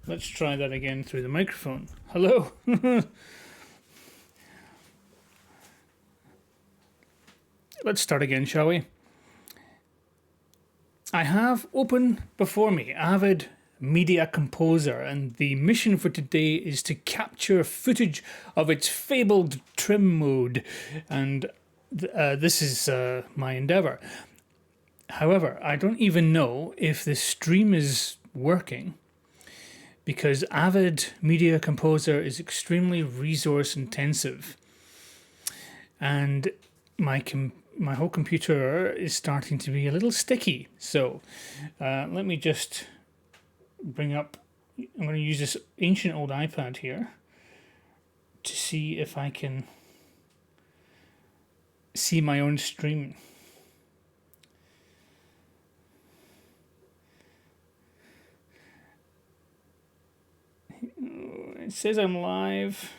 Let's try that again through the microphone. Hello. Let's start again, shall we? I have open before me Avid Media Composer, and the mission for today is to capture footage of its fabled trim mode, and this is my endeavour. However, I don't even know if this stream is working because Avid Media Composer is extremely resource intensive, and my whole computer is starting to be a little sticky. So let me just bring up, I'm going to use this ancient old iPad here to see if I can see my own stream. It says I'm live.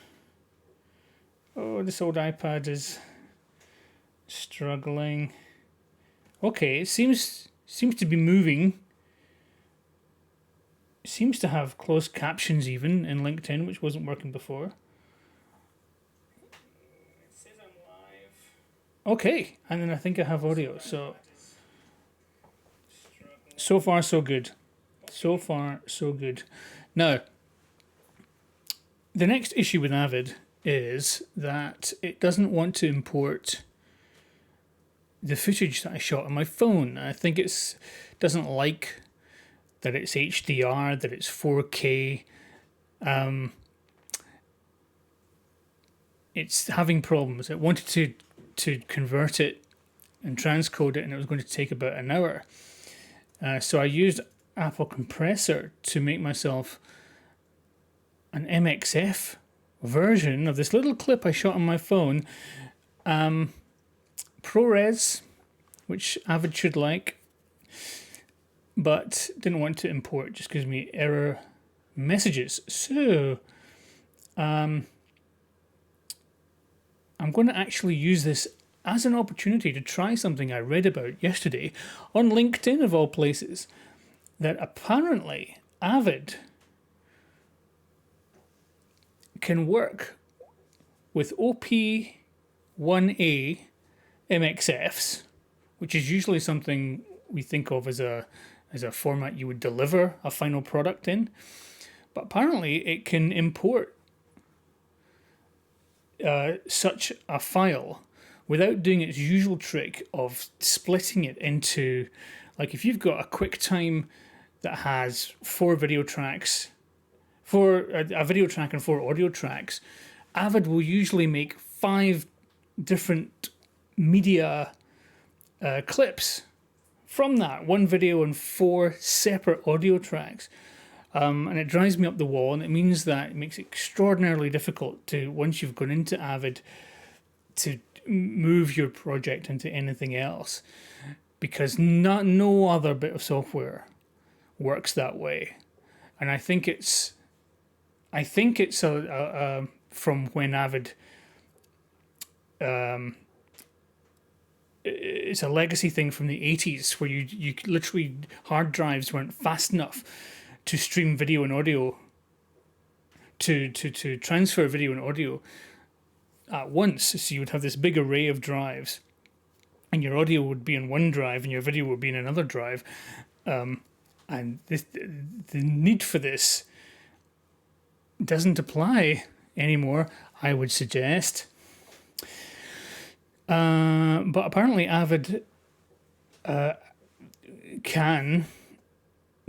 Oh, this old iPad is struggling. Okay, it seems to be moving. It seems to have closed captions even in LinkedIn, which wasn't working before. It says I'm live. Okay, and then I think I have audio. So far so good. So far so good. Now, the next issue with Avid is that it doesn't want to import the footage that I shot on my phone. I think it doesn't like that it's HDR, that it's 4K. It's having problems. It wanted to convert it and transcode it, and it was going to take about an hour. So I used Apple Compressor to make myself an MXF version of this little clip I shot on my phone. ProRes, which Avid should like, but didn't want to import, just gives me error messages. So I'm going to actually use this as an opportunity to try something I read about yesterday on LinkedIn, of all places, that apparently Avid can work with OP1A MXFs, which is usually something we think of as a format you would deliver a final product in. But apparently it can import such a file without doing its usual trick of splitting it into, like if you've got a QuickTime that has four video tracks, a video track and four audio tracks, Avid will usually make 5 different media clips from that one video and 4 separate audio tracks. And it drives me up the wall, and it means that it makes it extraordinarily difficult to, once you've gone into Avid, to move your project into anything else, because no other bit of software works that way. And I think it's from when Avid, it's a legacy thing from the 80s where you literally, hard drives weren't fast enough to stream video and audio, to transfer video and audio at once. So you would have this big array of drives, and your audio would be in one drive and your video would be in another drive. And the need for this doesn't apply anymore, I would suggest. But apparently Avid can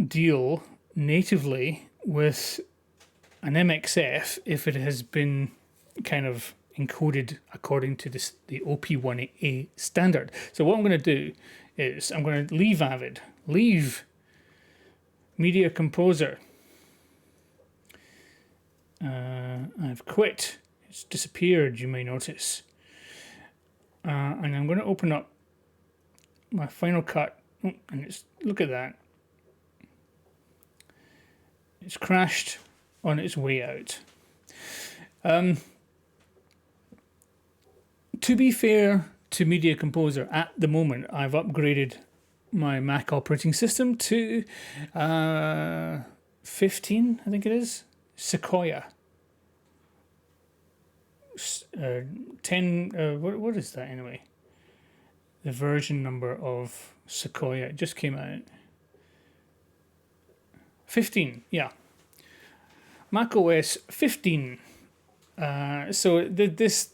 deal natively with an MXF if it has been kind of encoded according to the OP1A standard. So what I'm going to do is I'm going to leave Avid, leave Media Composer. I've quit. It's disappeared, you may notice. And I'm going to open up my Final Cut, and look at that. It's crashed on its way out. To be fair to Media Composer, at the moment I've upgraded my Mac operating system to 15, I think it is. Sequoia. 10, what is that anyway? The version number of Sequoia. It just came out. 15, yeah. Mac OS 15. So this,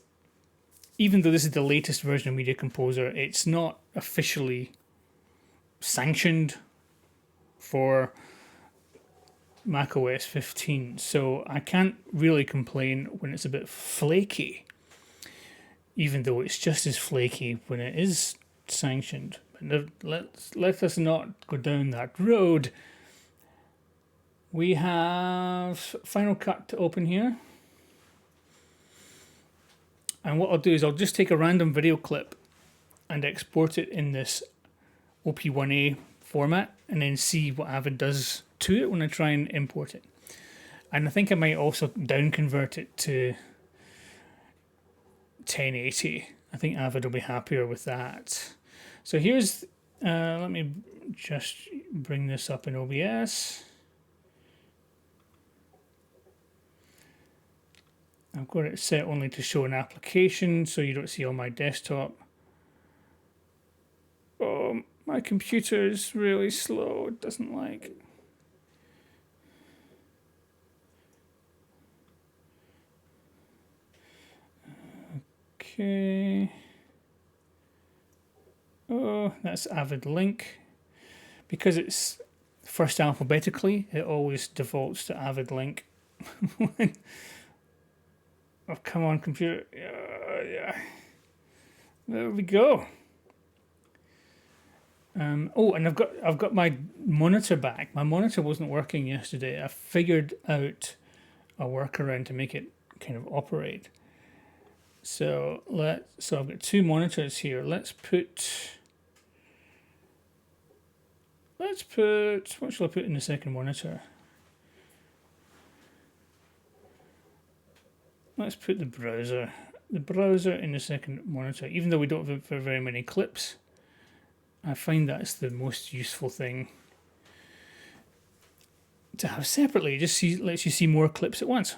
even though this is the latest version of Media Composer, it's not officially sanctioned for Mac OS 15. So I can't really complain when it's a bit flaky, even though it's just as flaky when it is sanctioned. But let us not go down that road. We have Final Cut to open here. And what I'll do is I'll just take a random video clip and export it in this OP1A format and then see what Avid does to it when I try and import it. And I think I might also down convert it to 1080. I think Avid will be happier with that. So here's, let me just bring this up in OBS. I've got it set only to show an application so you don't see all my desktop. Oh, my computer is really slow. It doesn't like. Okay. Oh, that's Avid Link. Because it's first alphabetically, it always defaults to Avid Link. Oh, come on, computer. Yeah. There we go. Oh, and I've got my monitor back. My monitor wasn't working yesterday. I figured out a workaround to make it kind of operate. So I've got two monitors here. Let's put what shall I put in the second monitor? Let's put the browser in the second monitor. Even though we don't have very many clips, I find that's the most useful thing to have separately. It just lets you see more clips at once.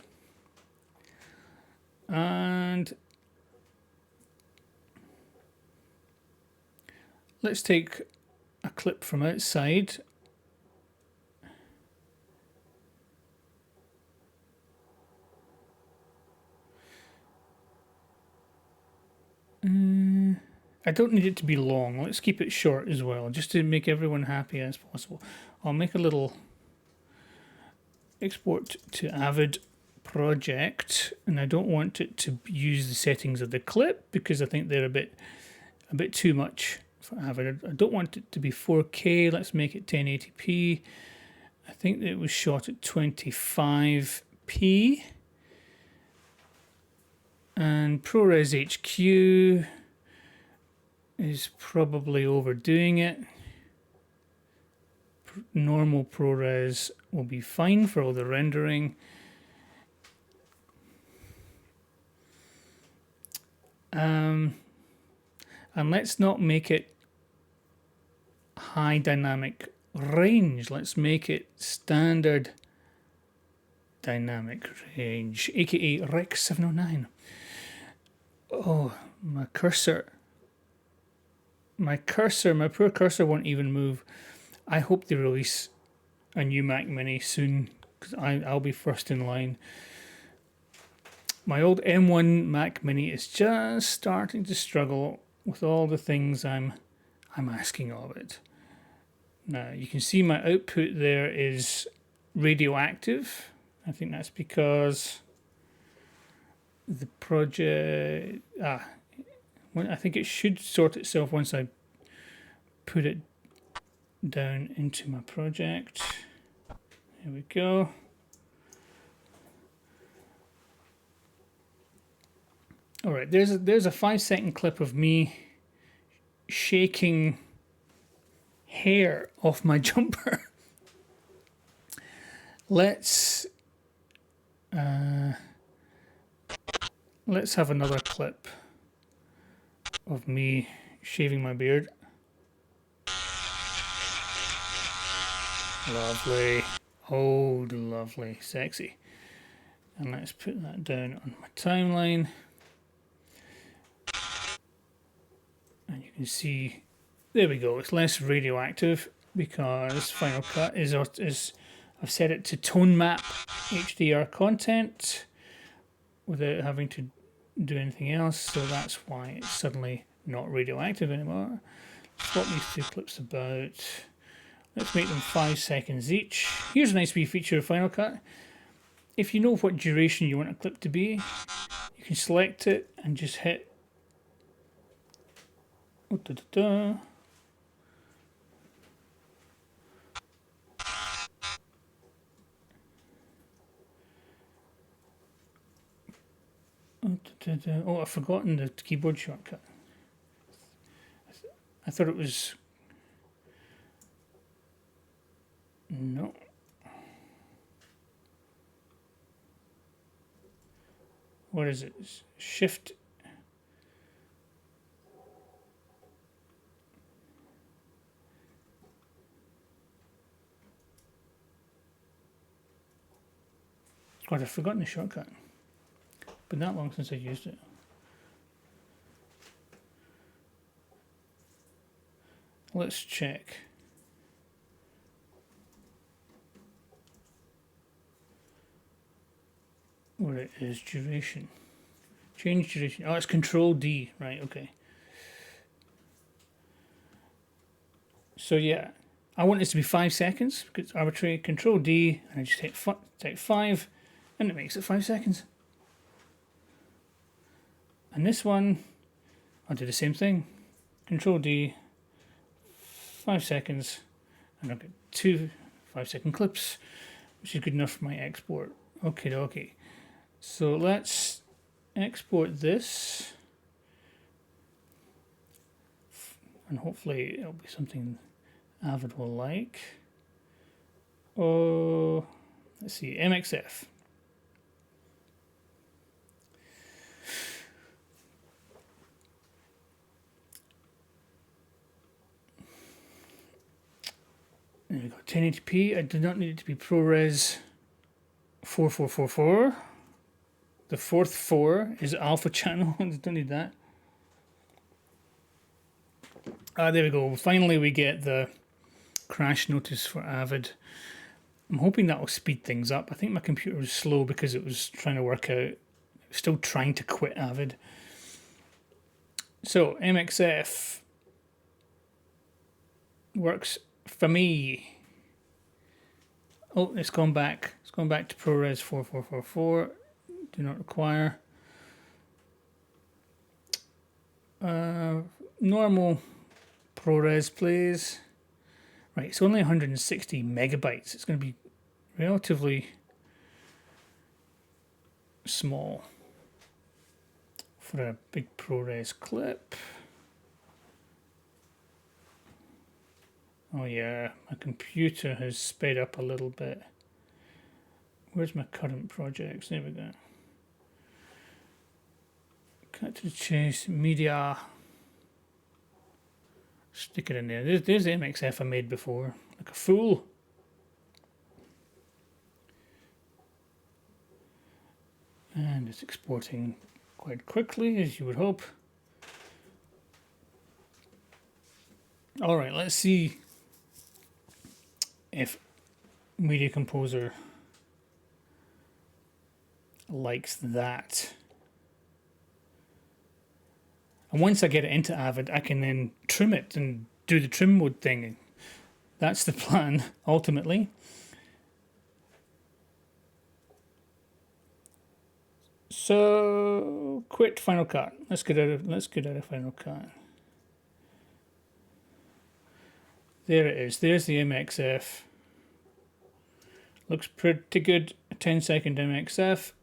And let's take a clip from outside. I don't need it to be long. Let's keep it short as well, just to make everyone happy as possible. I'll make a little export to Avid project, and I don't want it to use the settings of the clip because I think they're a bit too much for Avid. I don't want it to be 4K. Let's make it 1080p. I think it was shot at 25p. And ProRes HQ is probably overdoing it. Normal ProRes will be fine for all the rendering. And let's not make it high dynamic range. Let's make it standard dynamic range, aka Rec 709. Oh, my poor cursor won't even move. I hope they release a new Mac Mini soon, because I'll be first in line. My old M1 Mac Mini is just starting to struggle with all the things I'm asking of it. Now, you can see my output there is radioactive. I think that's because the project... I think it should sort itself once I put it down into my project. Here we go. All right, there's a 5-second clip of me shaking hair off my jumper. Let's have another clip of me shaving my beard. Lovely. Oh, lovely, sexy. And let's put that down on my timeline. And you can see, there we go, it's less radioactive because Final Cut is I've set it to tone map HDR content without having to do anything else, so that's why it's suddenly not radioactive anymore. Swap these two clips about. Let's make them 5 seconds each. Here's a nice wee feature of Final Cut. If you know what duration you want a clip to be, you can select it and just hit Oh, I've forgotten the keyboard shortcut. I thought it was... No. What is it? Shift... God, I've forgotten the shortcut. Been that long since I used it. Let's check. Where it is, duration. Change duration. Oh, it's Control D. Right, okay. So yeah, I want this to be 5 seconds. It's arbitrary. Control D, and I just hit type 5, and it makes it 5 seconds. And this one, I'll do the same thing. Control D, 5 seconds, and I'll get 2 5-second clips, which is good enough for my export. Okay. So let's export this, and hopefully it'll be something Avid will like. Oh, let's see, MXF. There we go, 1080p. I do not need it to be ProRes 4444. The fourth 4 is alpha channel. I don't need that. There we go. Finally, we get the crash notice for Avid. I'm hoping that will speed things up. I think my computer was slow because it was trying to work out. It was still trying to quit Avid. So MXF works for me. Oh, it's gone back. It's gone back to ProRes 4444. Do not require. Normal ProRes plays. Right, it's only 160 megabytes. It's going to be relatively small for a big ProRes clip. Oh yeah, my computer has sped up a little bit. Where's my current projects? There we go. Cut to the chase, media. Stick it in there. There's the MXF I made before, like a fool. And it's exporting quite quickly, as you would hope. All right, let's see if Media Composer likes that. And once I get it into Avid, I can then trim it and do the trim mode thing. That's the plan, ultimately. So, quit Final Cut. Let's get out of Final Cut. There it is. There's the MXF. Looks pretty good. A 10-second MXF.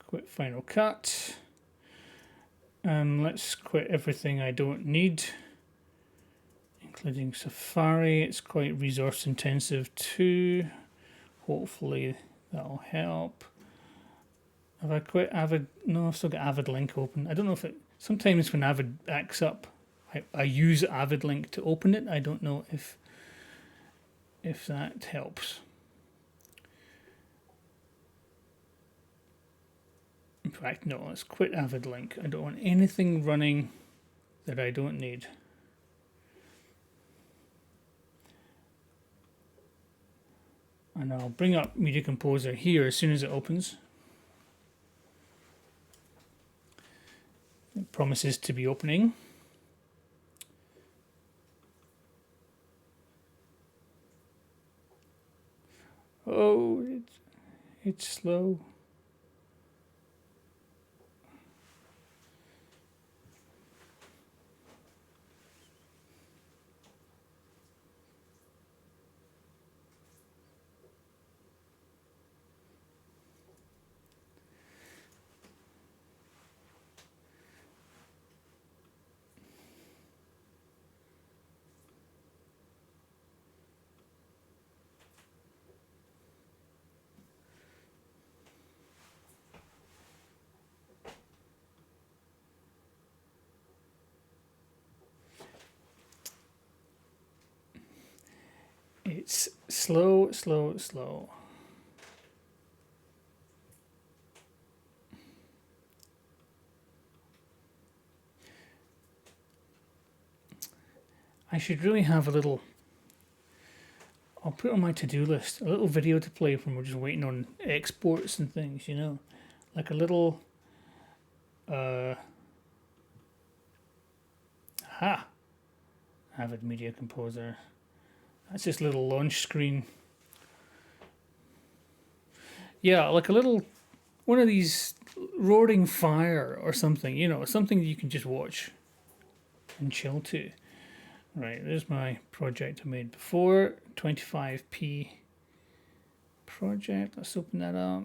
Quit Final Cut. Let's quit everything I don't need, including Safari. It's quite resource intensive too. Hopefully that'll help. Have I quit Avid? No, I've still got Avid Link open. I don't know if it... Sometimes when Avid acts up, I use Avid Link to open it. I don't know if that helps. In fact, no, let's quit Avid Link. I don't want anything running that I don't need. And I'll bring up Media Composer here as soon as it opens. It promises to be opening. Oh, it's slow. It's slow, slow, slow. I should really have a little, I'll put on my to-do list, a little video to play when we're just waiting on exports and things, you know? Like a little, Avid Media Composer. That's just a little launch screen. Yeah, like a little, one of these roaring fire or something, you know, something you can just watch and chill to. Right, there's my project I made before, 25p project. Let's open that up.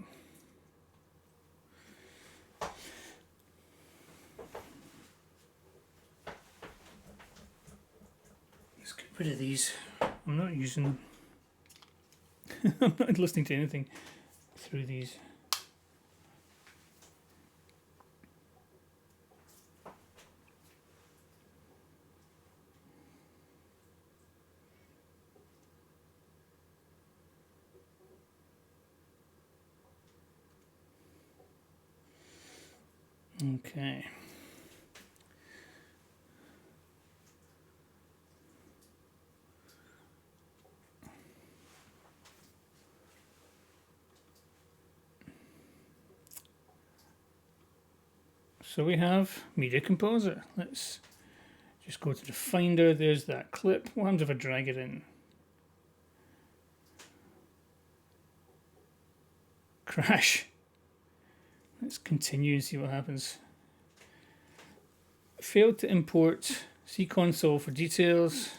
Let's get rid of these. I'm not using, I'm not listening to anything through these. Okay. So we have Media Composer. Let's just go to the Finder. There's that clip. What happens if I drag it in? Crash. Let's continue and see what happens. Failed to import. See console for details.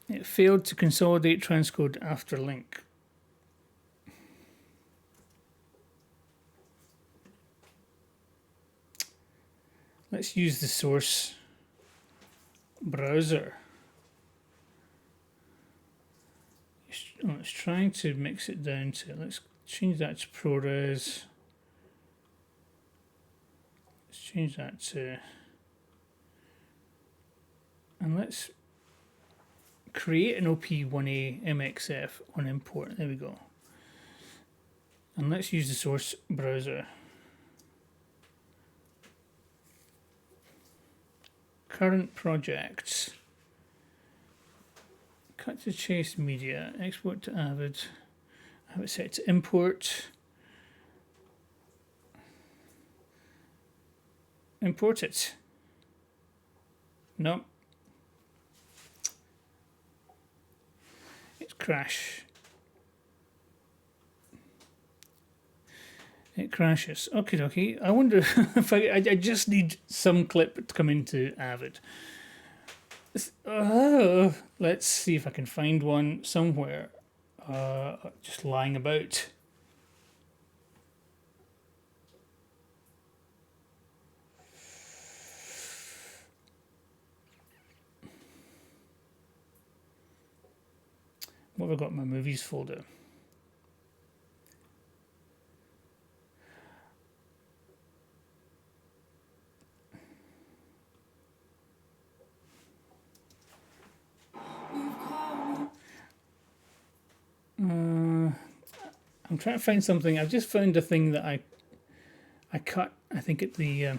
It failed to consolidate transcode after link. Let's use the source browser. It's trying to mix it down to, let's change that to ProRes. Let's change that to, and let's create an OP1A MXF on import. There we go. And let's use the source browser. Current projects. Cut to chase media. Export to Avid. I have it set to import. Import it. No. It's crash. It crashes. Okay, dokie. I wonder if I just need some clip to come into Avid. Let's see if I can find one somewhere. Just lying about. What have I got in my movies folder? I'm trying to find something. I've just found a thing that I cut, I think, at the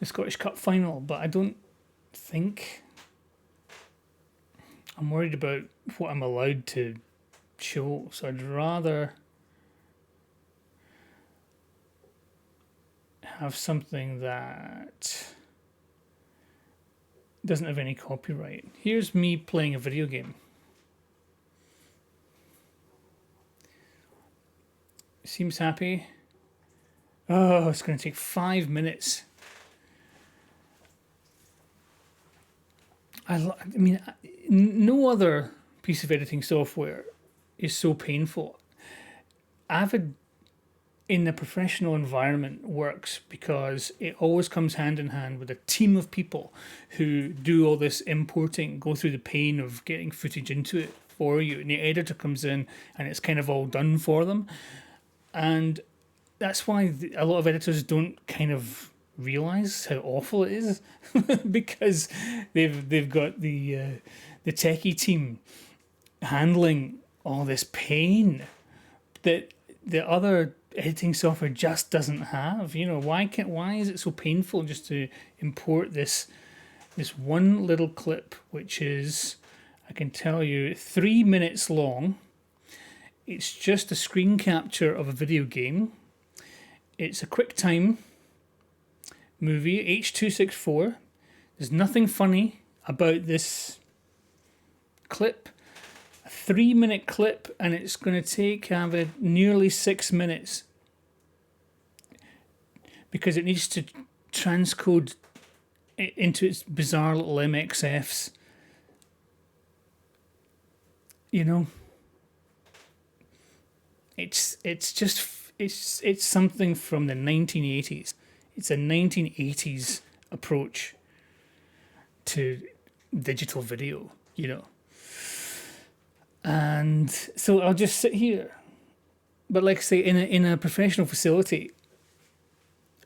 Scottish Cup final, but I don't think. I'm worried about what I'm allowed to show, so I'd rather have something that doesn't have any copyright. Here's me playing a video game. Seems happy. Oh, it's going to take 5 minutes. I mean, no other piece of editing software is so painful. Avid in the professional environment works because it always comes hand in hand with a team of people who do all this importing, go through the pain of getting footage into it for you, and the editor comes in and it's kind of all done for them. And that's why a lot of editors don't kind of realize how awful it is because they've got the techie team handling all this pain that the other editing software just doesn't have. You know, why is it so painful just to import this one little clip, which is, I can tell you, 3 minutes long. It's just a screen capture of a video game. It's a QuickTime movie, H.264. There's nothing funny about this clip. A 3 minute clip, and it's going to take Avid nearly 6 minutes because it needs to transcode it into its bizarre little MXFs. You know, it's something from the 1980s. It's a 1980s approach to digital video, you know. And so I'll just sit here. But like I say, in a professional facility,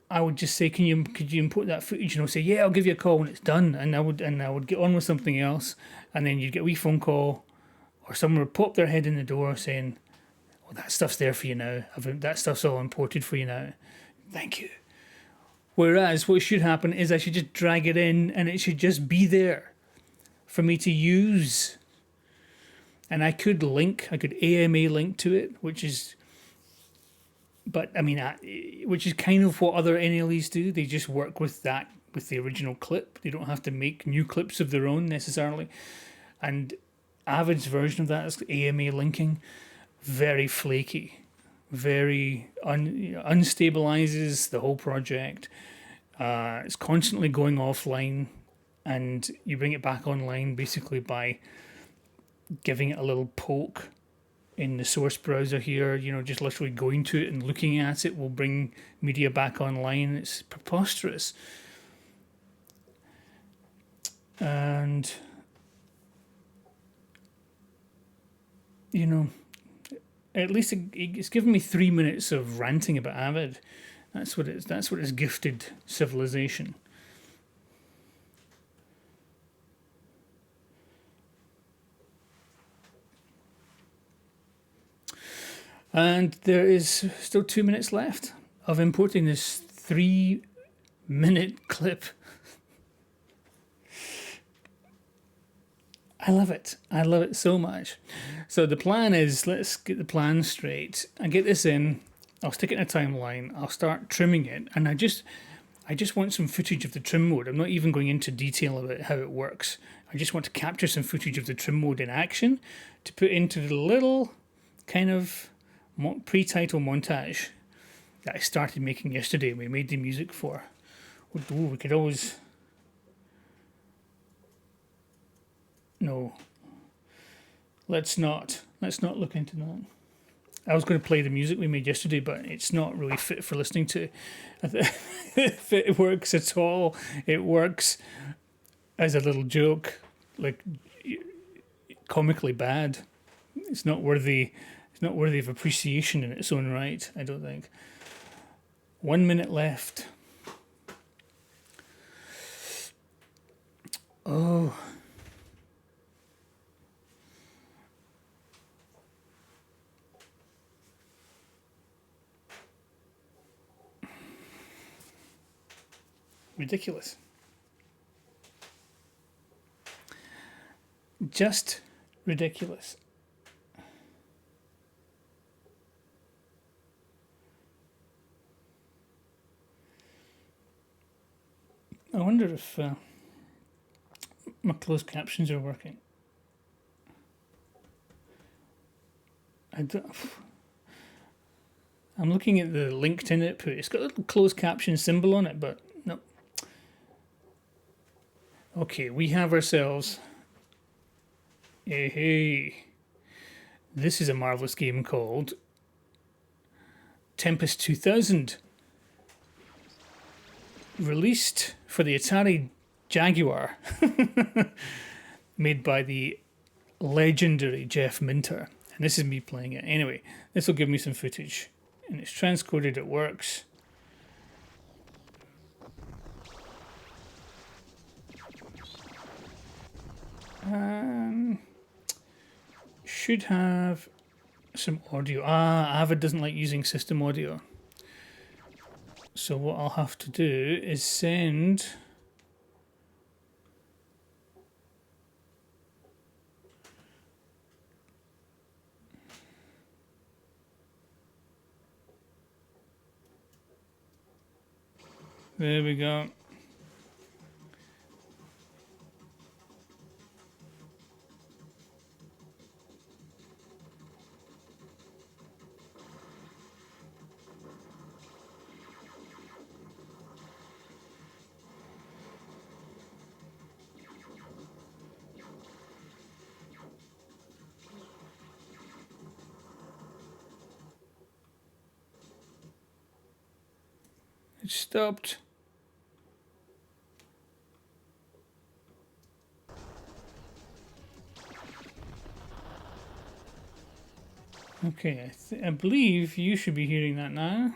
I would just say, could you import that footage? And I'll say, yeah, I'll give you a call when it's done. And I would get on with something else. And then you'd get a wee phone call, or someone would pop their head in the door saying, "Oh, that stuff's there for you now. That stuff's all imported for you now. Thank you." Whereas what should happen is I should just drag it in and it should just be there for me to use. And I could AMA link to it, which is kind of what other NLEs do. They just work with the original clip. They don't have to make new clips of their own necessarily. And Avid's version of that is AMA linking. Very flaky. Very unstabilizes the whole project. It's constantly going offline, and you bring it back online basically by giving it a little poke in the source browser here. You know, just literally going to it and looking at it will bring media back online. It's preposterous. And you know, at least it's given me 3 minutes of ranting about Avid. That's what it's gifted civilization. And there is still 2 minutes left of importing this 3 minute clip. I love it. I love it so much. So the plan is, let's get the plan straight. I get this in, I'll stick it in a timeline, I'll start trimming it, and I just want some footage of the trim mode. I'm not even going into detail about how it works. I just want to capture some footage of the trim mode in action to put into the little kind of pre-title montage that I started making yesterday. We made the music for. Ooh, we could always... No, let's not look into that. I was going to play the music we made yesterday, but it's not really fit for listening to. If it works at all, it works as a little joke, like comically bad. It's not worthy of appreciation in its own right, I don't think. 1 minute left. Oh. ridiculous. Just ridiculous. I wonder if my closed captions are working. I'm looking at the LinkedIn output. It's got a little closed caption symbol on it, but no. Okay, we have ourselves. Hey. This is a marvelous game called Tempest 2000. Released for the Atari Jaguar. Made by the legendary Jeff Minter. And this is me playing it. Anyway, this will give me some footage. And it's transcoded, it works. Should have some audio. Avid doesn't like using system audio. So what I'll have to do is send there we go. It stopped. Okay, I believe you should be hearing that now.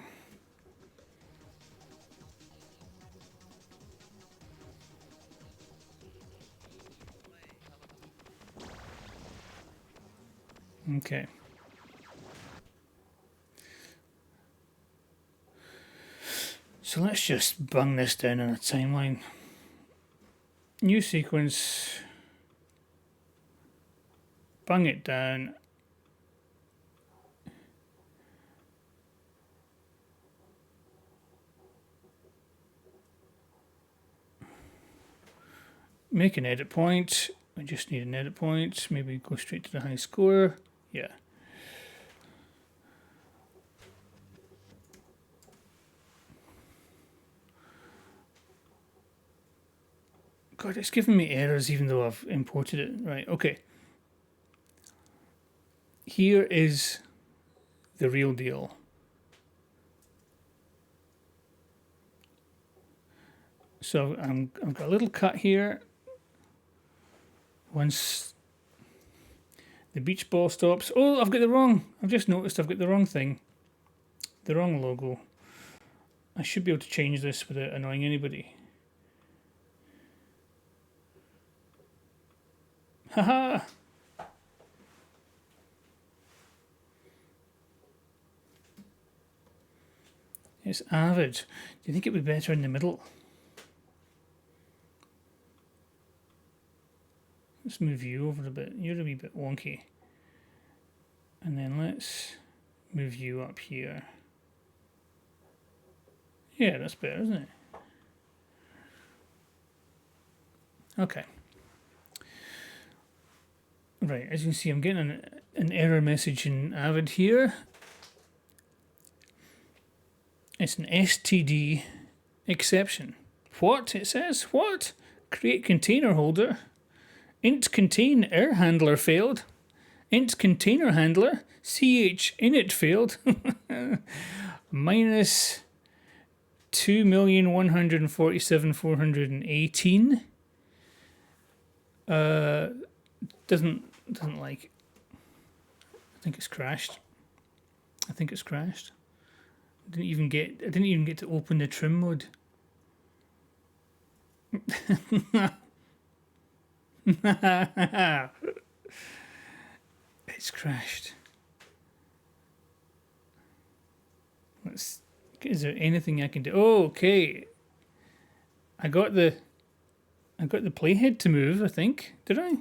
Okay. So let's just bung this down on a timeline. New sequence. Bung it down. Make an edit point. I just need an edit point. Maybe go straight to the high score. Yeah. God, it's giving me errors even though I've imported it. Right, okay. Here is the real deal. So I've got a little cut here. Once the beach ball stops. Oh, I've just noticed I've got the wrong thing. The wrong logo. I should be able to change this without annoying anybody. Haha! It's Avid. Do you think it would be better in the middle? Let's move you over a bit. You're a wee bit wonky. And then let's move you up here. Yeah, that's better, isn't it? Okay. Right, as you can see, I'm getting an error message in Avid here. It's an STD exception. What? It says, what? Create container holder. Int contain air handler failed. Int container handler. CH init failed. Minus 2,147,418. Doesn't like. I think it's crashed. I didn't even get to open the trim mode. It's crashed. Is there anything I can do? Oh, okay. I got the playhead to move, I think. Did I?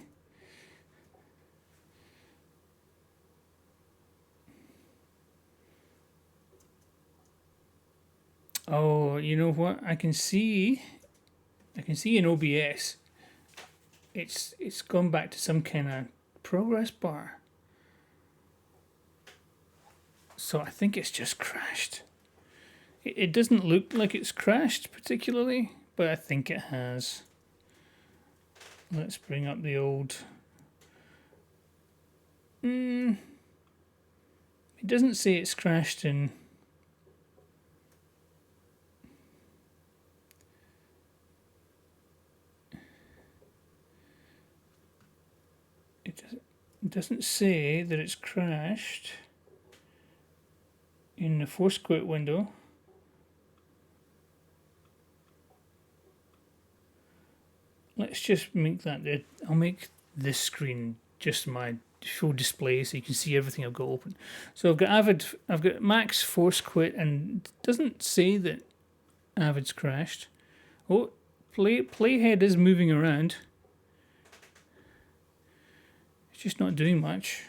Oh, you know what? I can see in OBS. It's gone back to some kind of progress bar. So I think it's just crashed. It doesn't look like it's crashed particularly, but I think it has. Let's bring up the old. It doesn't say it's crashed in. It doesn't say that it's crashed in the force quit window. Let's just make that. I'll make this screen just my full display so you can see everything I've got open. So I've got Max force quit, and it doesn't say that Avid's crashed. Oh, playhead is moving around. It's just not doing much.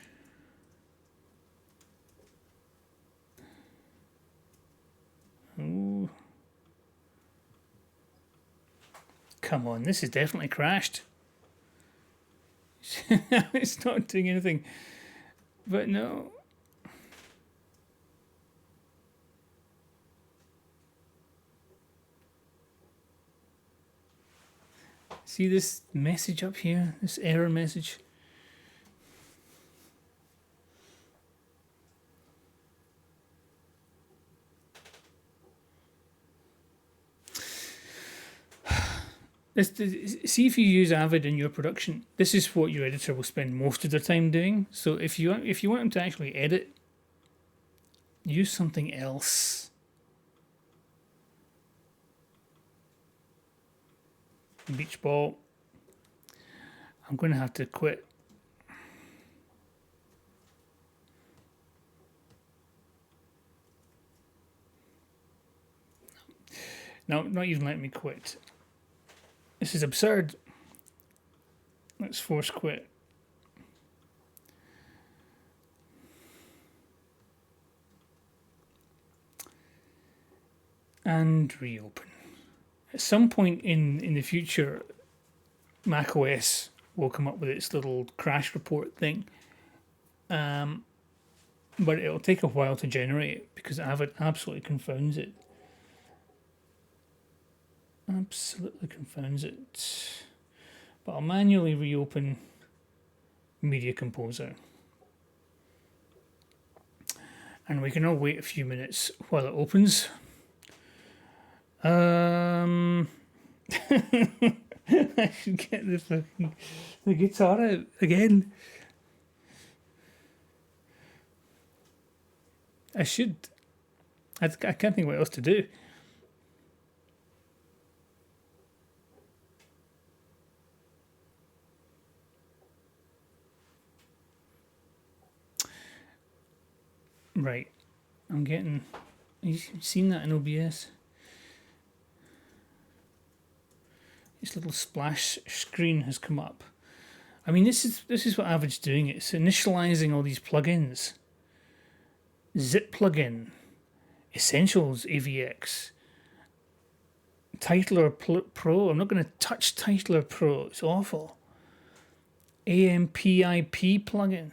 Oh. Come on, this is definitely crashed. It's not doing anything. But no. See this message up here? This error message? See if you use Avid in your production. This is what your editor will spend most of their time doing. So if you want them to actually edit, use something else. Beach ball. I'm going to have to quit. No, not even letting me quit. This is absurd. Let's force quit. And reopen. At some point in the future, macOS will come up with its little crash report thing. But it'll take a while to generate it because Avid absolutely confounds it. Absolutely confounds it. But I'll manually reopen Media Composer. And we can all wait a few minutes while it opens. I should get the guitar out again. I should. I can't think what else to do. Right, I'm getting. You've seen that in OBS? This little splash screen has come up. I mean, this is what Avid's doing. It's initializing all these plugins. Zip plugin, Essentials AVX, Titler Pro. I'm not going to touch Titler Pro. It's awful. AMPIP plugin.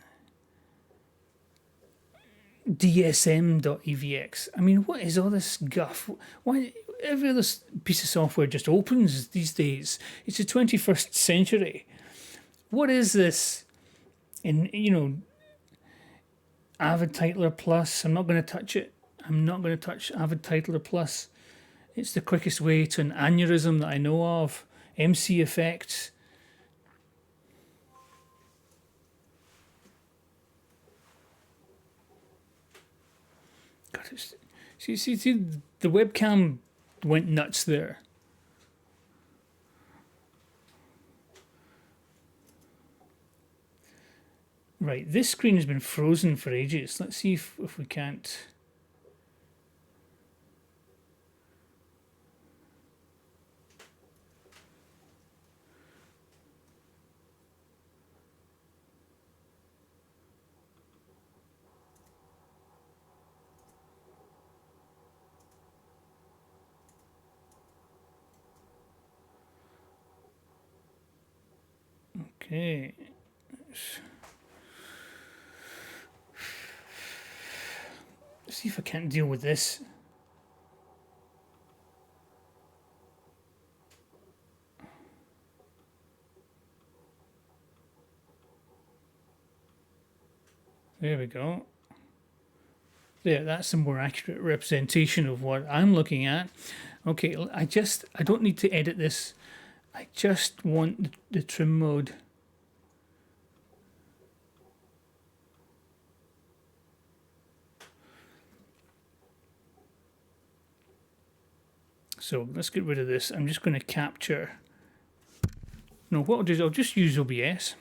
DSM.evx. I mean, what is all this guff? Why every other piece of software just opens these days? It's the 21st century. What is this? In Avid Titler Plus. I'm not going to touch it. I'm not going to touch Avid Titler Plus. It's the quickest way to an aneurysm that I know of. MC Effects. God, see, the webcam went nuts there. Right, this screen has been frozen for ages. Let's see if we can't. Okay. Let's see if I can't deal with this. There we go. There, that's a more accurate representation of what I'm looking at. Okay, I don't need to edit this. I just want the trim mode. So let's get rid of this. I'm just going to capture. No, what I'll do is I'll just use OBS.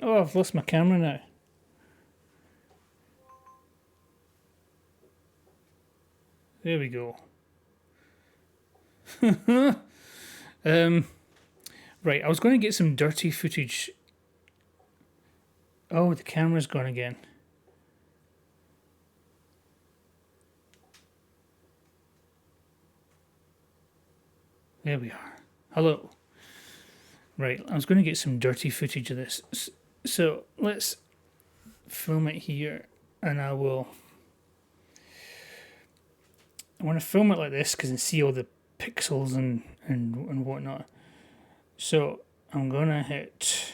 Oh, I've lost my camera now. There we go. Right, I was going to get some dirty footage. Oh, the camera's gone again. There we are. Hello. Right, I was going to get some dirty footage of this. So let's film it here, and I want to film it like this because I see all the pixels and whatnot. So I'm going to hit.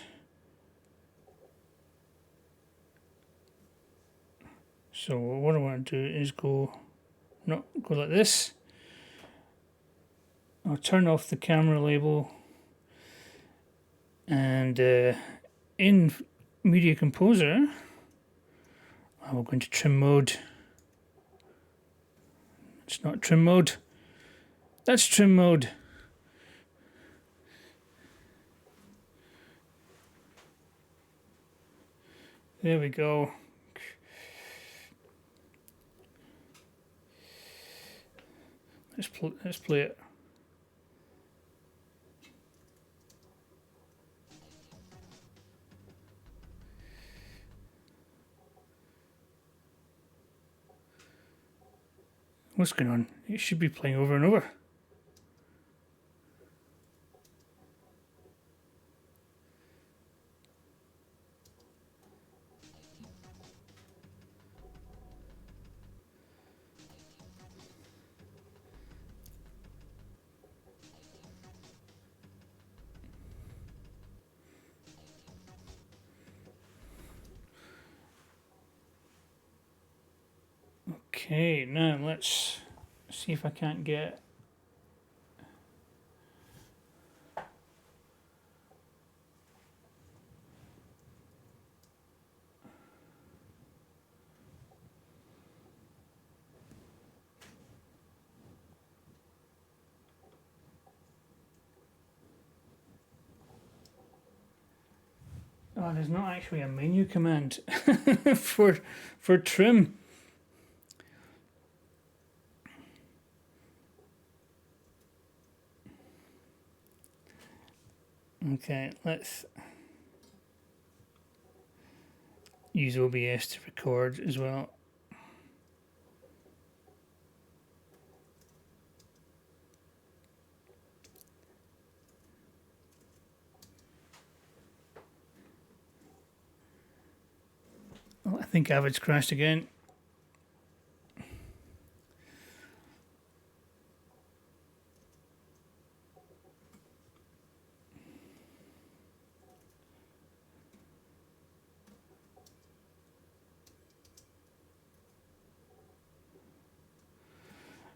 So what I want to do is go like this. I'll turn off the camera label, and in Media Composer I will go into trim mode. It's not trim mode. That's trim mode. There we go. Let's play it. What's going on? It should be playing over and over. Okay, now let's see if I can't get. Oh, there's not actually a menu command for trim. Okay, let's use OBS to record as well. Oh, I think Avid's crashed again.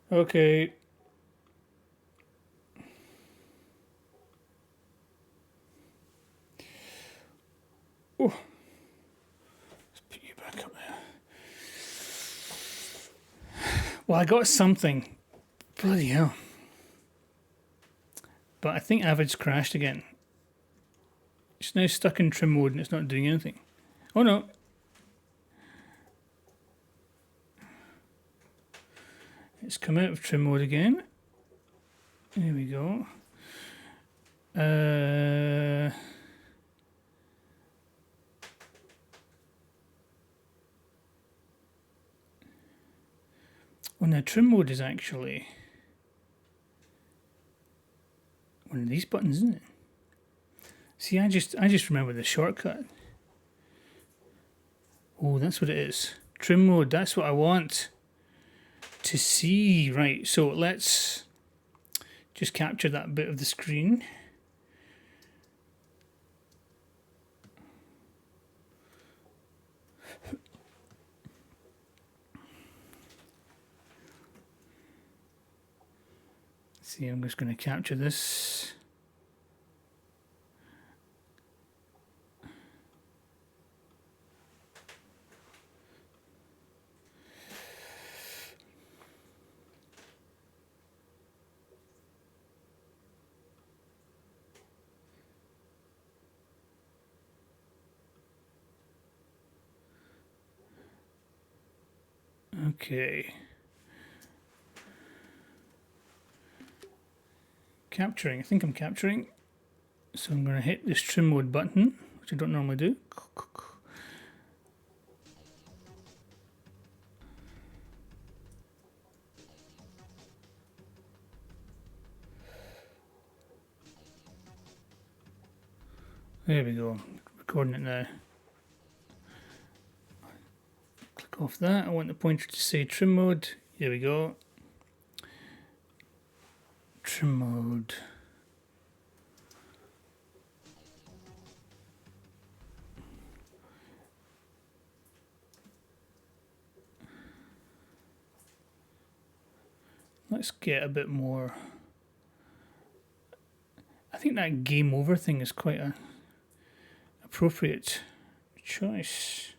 Okay. Oh, let's put you back up there. Well, I got something. Bloody hell. But I think Avid's crashed again. It's now stuck in trim mode and it's not doing anything. Oh no. It's come out of trim mode again. There we go. Well, now trim mode is actually one of these buttons, isn't it? See, I just remember the shortcut. Oh, that's what it is. Trim mode, that's what I want to see. Right, so let's just capture that bit of the screen. See, I'm just going to capture this. Okay. Capturing. I think I'm capturing. So I'm going to hit this trim mode button, which I don't normally do. There we go. Recording it now. Click off that. I want the pointer to say trim mode. Here we go. Trim mode. Let's get a bit more. I think that game over thing is quite a appropriate choice.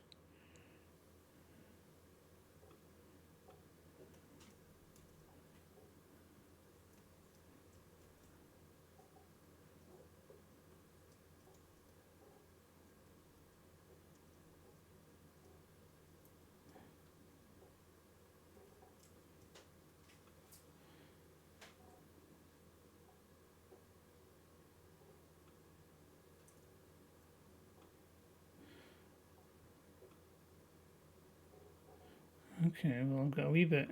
Okay, well, I've got a wee bit.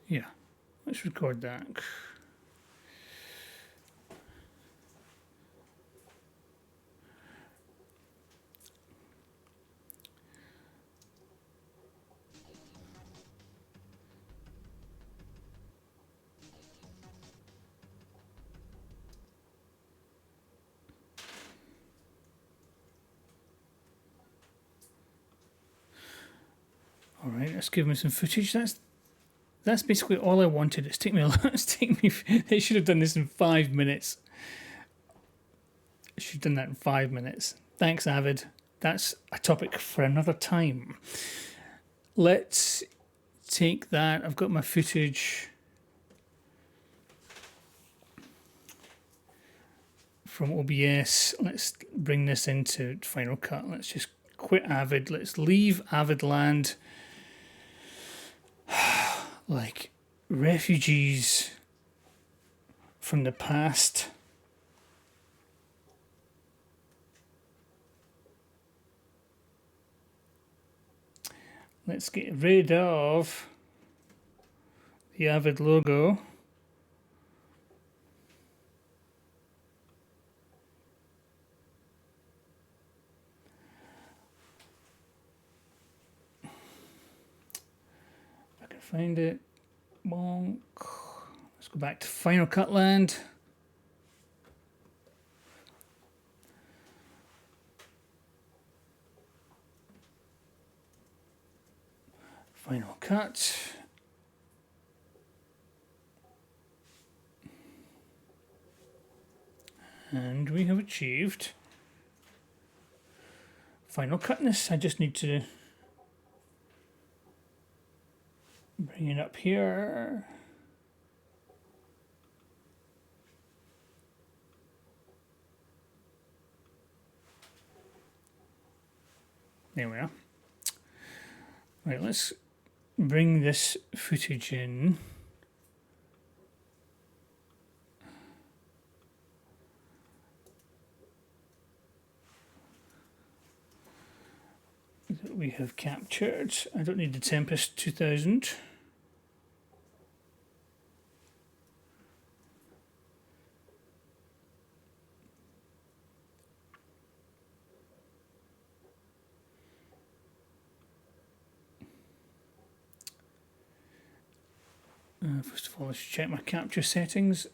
Yeah, let's record that. All right, let's give me some footage. That's basically all I wanted. It's taken me. They should have done this in 5 minutes. Should have done that in 5 minutes. Thanks, Avid. That's a topic for another time. Let's take that. I've got my footage from OBS. Let's bring this into Final Cut. Let's just quit Avid. Let's leave Avid land like refugees from the past. Let's get rid of the Avid logo. If I can find it. Bonk. Let's go back to Final Cut land. Final Cut. And we have achieved Final Cutness. I just need to bring it up here. There we are. Right, let's bring this footage in. that we have captured. I don't need the Tempest 2000. First of all, let's check my capture settings.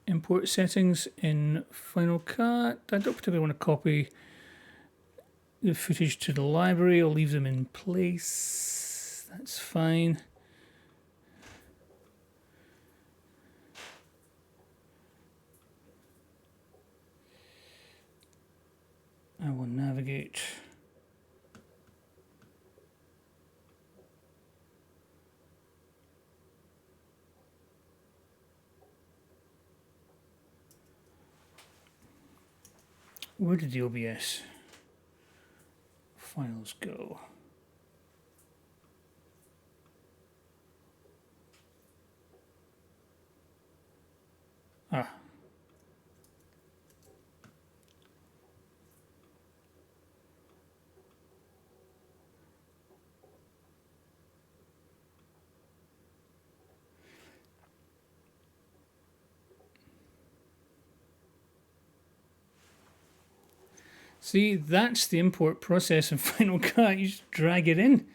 Import settings in Final Cut. I don't particularly want to copy the footage to the library. I'll leave them in place. That's fine. I will navigate. Where did the OBS files go? Ah. See, that's the import process in Final Cut. You just drag it in.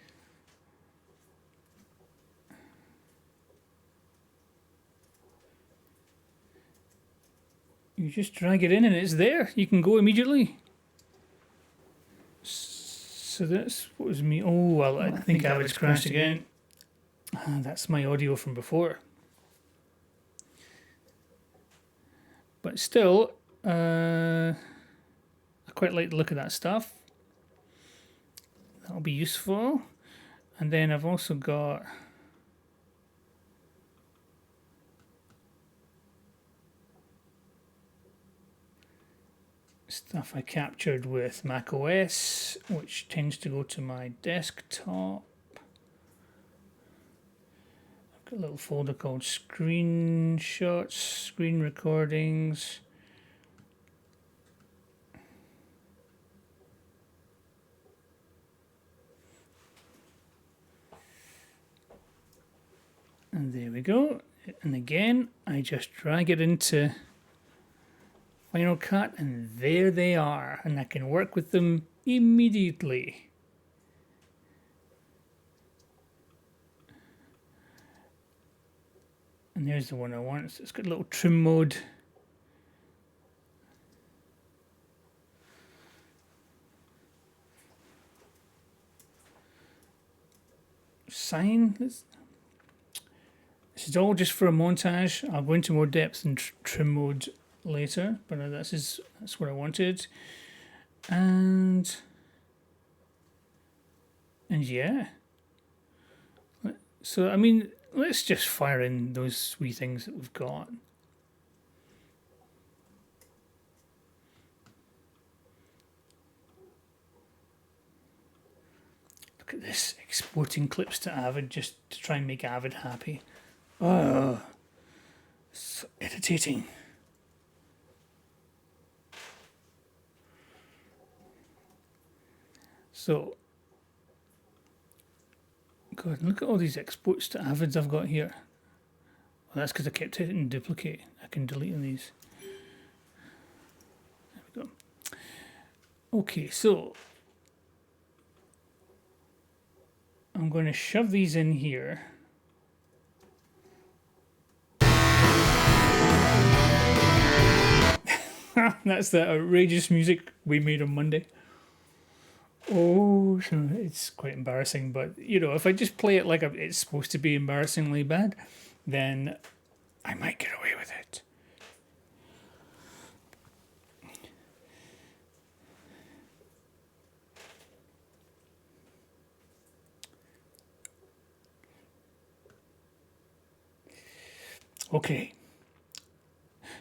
You just drag it in and it's there. You can go immediately. So that's what was me. Oh, well, I think Avid's crashed again. That's my audio from before. But still, I quite like the look of that stuff. That'll be useful. And then I've also got stuff I captured with macOS, which tends to go to my desktop. I've got a little folder called screenshots, screen recordings. And there we go. And again, I just drag it into Final Cut and there they are. And I can work with them immediately. And there's the one I want. So it's got a little trim mode. Sign. This is all just for a montage. I'll go into more depth in trim mode later, but that's what I wanted. And yeah. So I mean, let's just fire in those wee things that we've got. Look at this, exporting clips to Avid just to try and make Avid happy. Oh, so irritating. So, God, look at all these exports to Avids I've got here. Well, that's because I kept hitting duplicate. I can delete these. There we go. Okay, so I'm going to shove these in here. That's the outrageous music we made on Monday. Oh, it's quite embarrassing, but you know, if I just play it like it's supposed to be embarrassingly bad, then I might get away with it. Okay.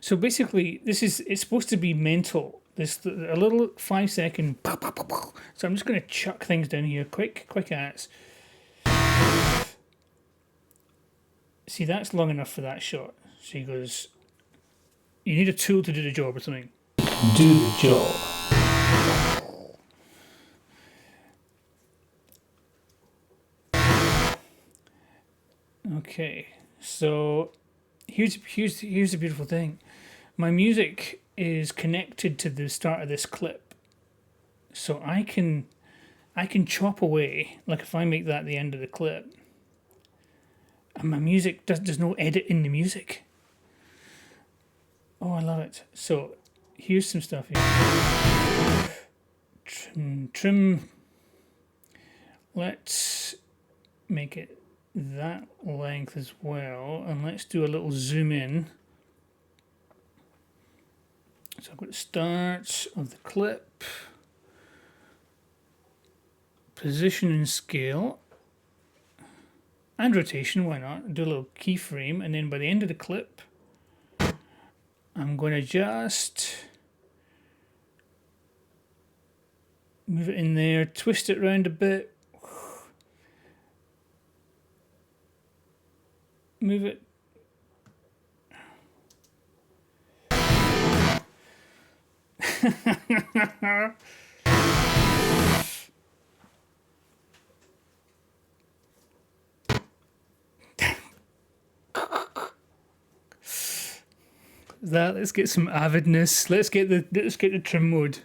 So basically, it's supposed to be mental. This a little 5-second. So I'm just going to chuck things down here, quick as. See, that's long enough for that shot. So he goes, you need a tool to do the job or something. Do the job. Okay, so here's the beautiful thing. My music is connected to the start of this clip, so I can chop away. Like if I make that the end of the clip, and my music there's no edit in the music. Oh, I love it. So here's some stuff here. Trim. Let's make it that length as well, and let's do a little zoom in. So I've got the start of the clip, position and scale, and rotation, why not? Do a little keyframe, and then by the end of the clip, I'm going to just move it in there, twist it around a bit, move it. Let's get some avidness. Let's get the trim mode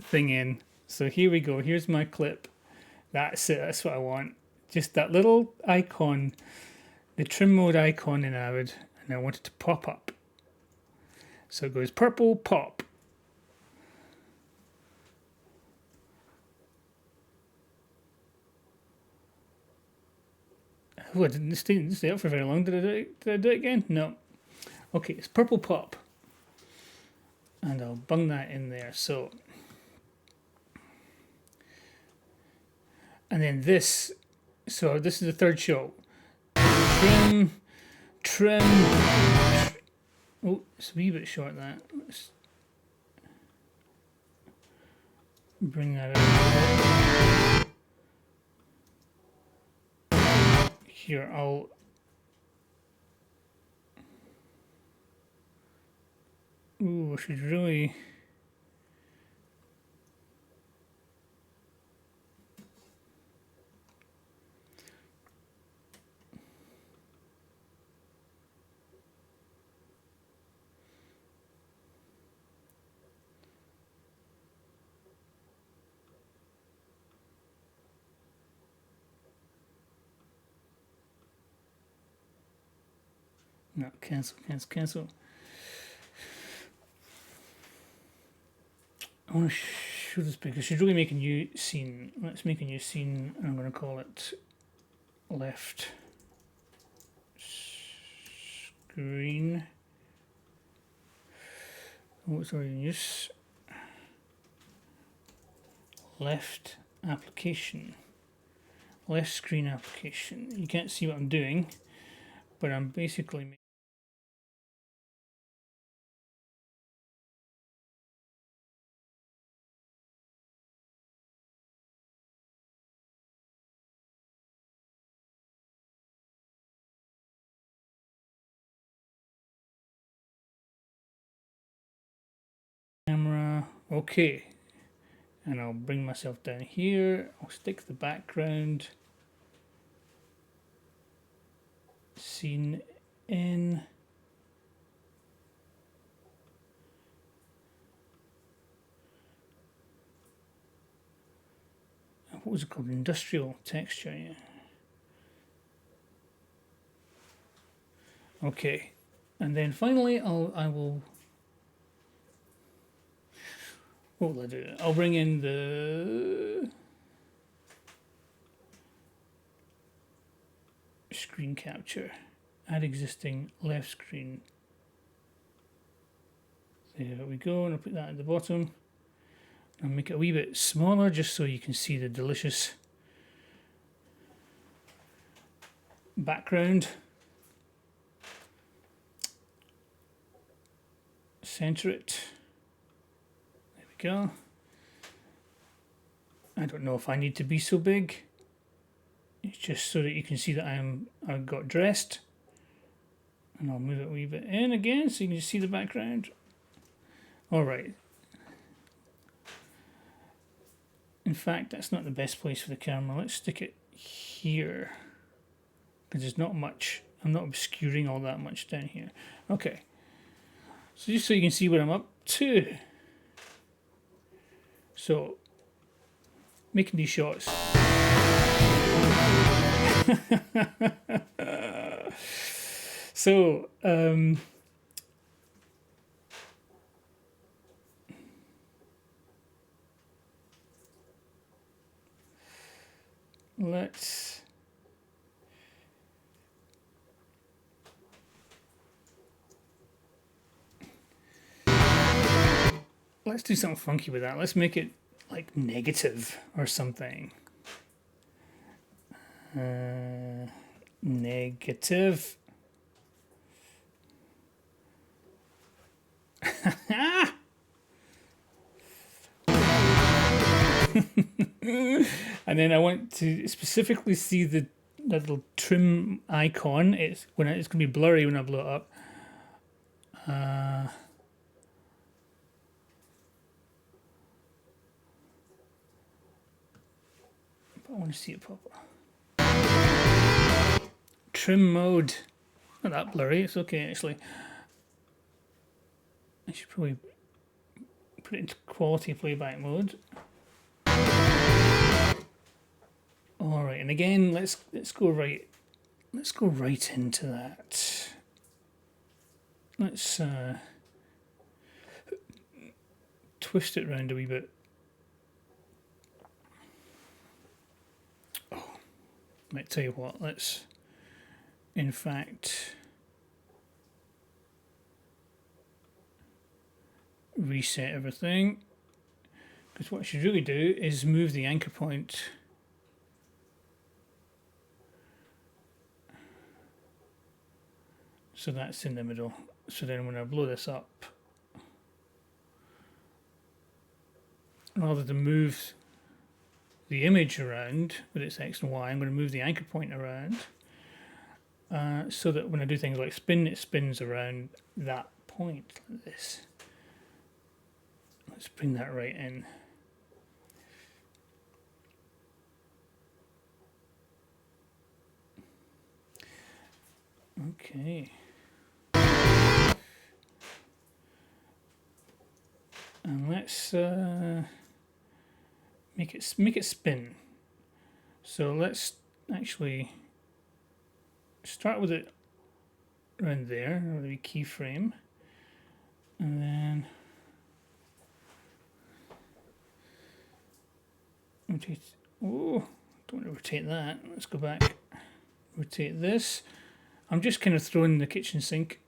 thing in. So here we go. Here's my clip. That's it. That's what I want. Just that little icon, the trim mode icon in Avid, and I want it to pop up. So it goes purple pop. Oh, I didn't stay up for very long. Did I do it again? No. Okay, it's purple pop. And I'll bung that in there. So, and then this. So this is the third shot. Trim. Oh, it's a wee bit short, that. Let's bring that out. Here, I'll... Ooh, I should really... No, cancel. I want to show this because I should really make a new scene. Let's make a new scene, and I'm going to call it left screen. What's our use? Left application. Left screen application. You can't see what I'm doing, but I'm basically camera. Okay, and I'll bring myself down here. I'll stick the background scene in. What was it called? Industrial texture, yeah. Okay, and then finally I will. What will I do? I'll bring in the screen capture. Add existing left screen. There we go, and I'll put that at the bottom. I'll make it a wee bit smaller just so you can see the delicious background. Center it. There we go. I don't know if I need to be so big. It's just so that you can see that I've got dressed. And I'll move it a wee bit in again so you can just see the background. Alright. In fact, that's not the best place for the camera. Let's stick it here. Because there's not much I'm not obscuring all that much down here. Okay. So just so you can see what I'm up to. So, making these shots. So, let's do something funky with that. Let's make it like negative or something. Negative. And then I want to specifically see the little trim icon. It's going to be blurry when I blow it up. But I want to see it pop up. Trim mode. Not that blurry. It's okay actually. I should probably put it into quality playback mode. All right, and again, let's go right into that. Let's twist it around a wee bit. Oh, might tell you what. Let's, in fact, reset everything, because what I should really do is move the anchor point so that's in the middle. So then when I blow this up, rather than move the image around with its X and Y, I'm going to move the anchor point around so that when I do things like spin, it spins around that point like this. Let's bring that right in. Okay. And let's make it spin. So let's actually start with it around there, or the keyframe, and then rotate. Oh, don't want to rotate that. Let's go back. Rotate this. I'm just kind of throwing the kitchen sink.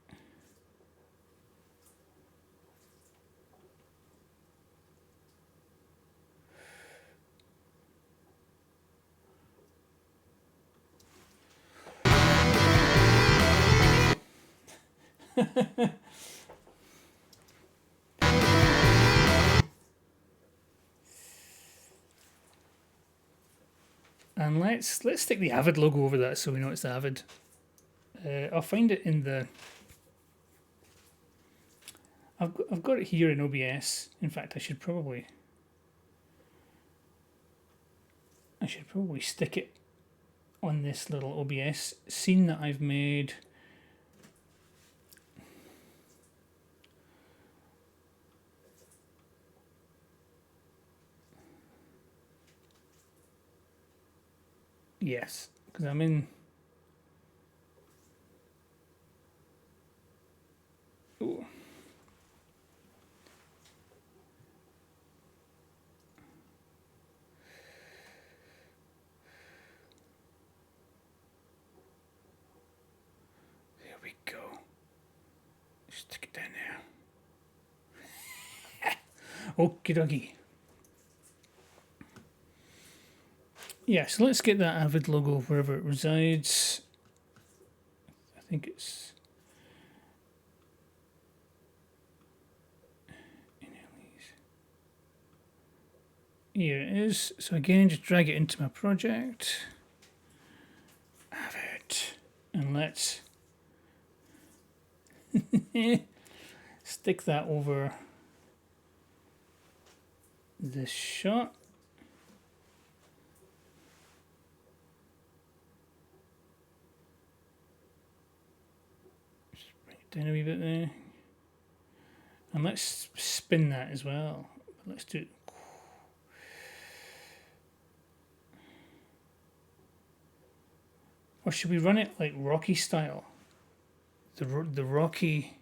And let's stick the Avid logo over that so we know it's Avid. I'll find it in the. I've got it here in OBS. In fact, I should probably stick it on this little OBS scene that I've made. Yes, because I'm in. Ooh. There we go. Stick it down there. Okie dokie. Yeah, so let's get that Avid logo wherever it resides. I think it's in Ellie's. Here it is. So again, just drag it into my project. Avid. And let's stick that over this shot. down a wee bit there. And let's spin that as well. Let's do it. Or should we run it like Rocky style? The Rocky...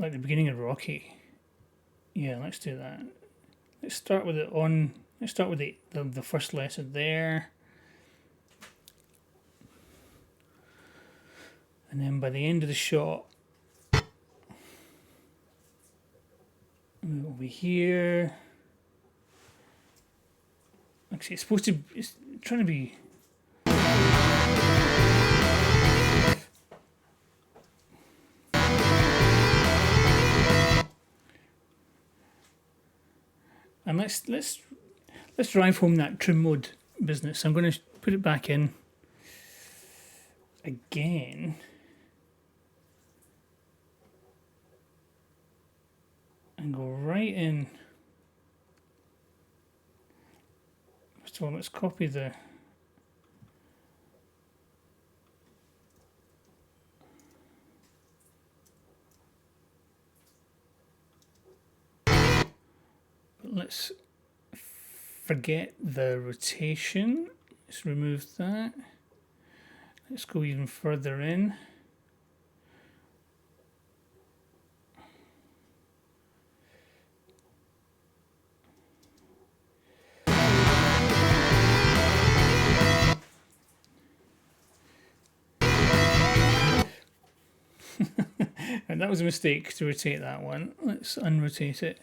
Like the beginning of Rocky. Yeah, let's do that. Let's start with it on... Let's start with the first letter there. And then by the end of the shot, over here. Actually, it's supposed to... It's trying to be... And let's drive home that trim mode business. I'm going to put it back in again. And go right in. First of all, let's copy the... Let's forget the rotation. Let's remove that. Let's go even further in. And that was a mistake to rotate that one. Let's unrotate it.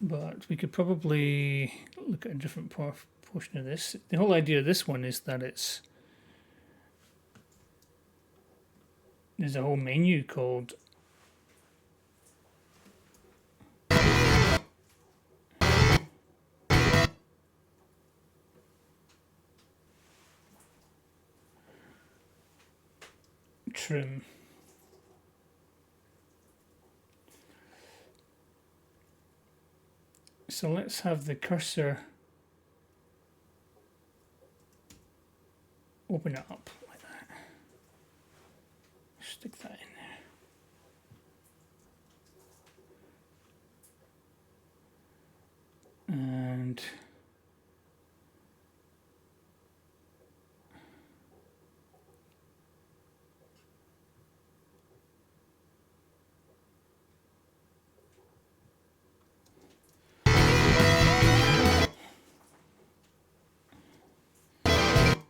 But we could probably look at a different portion of this. The whole idea of this one is that there's a whole menu called trim. So let's have the cursor open it up like that. Stick that in there.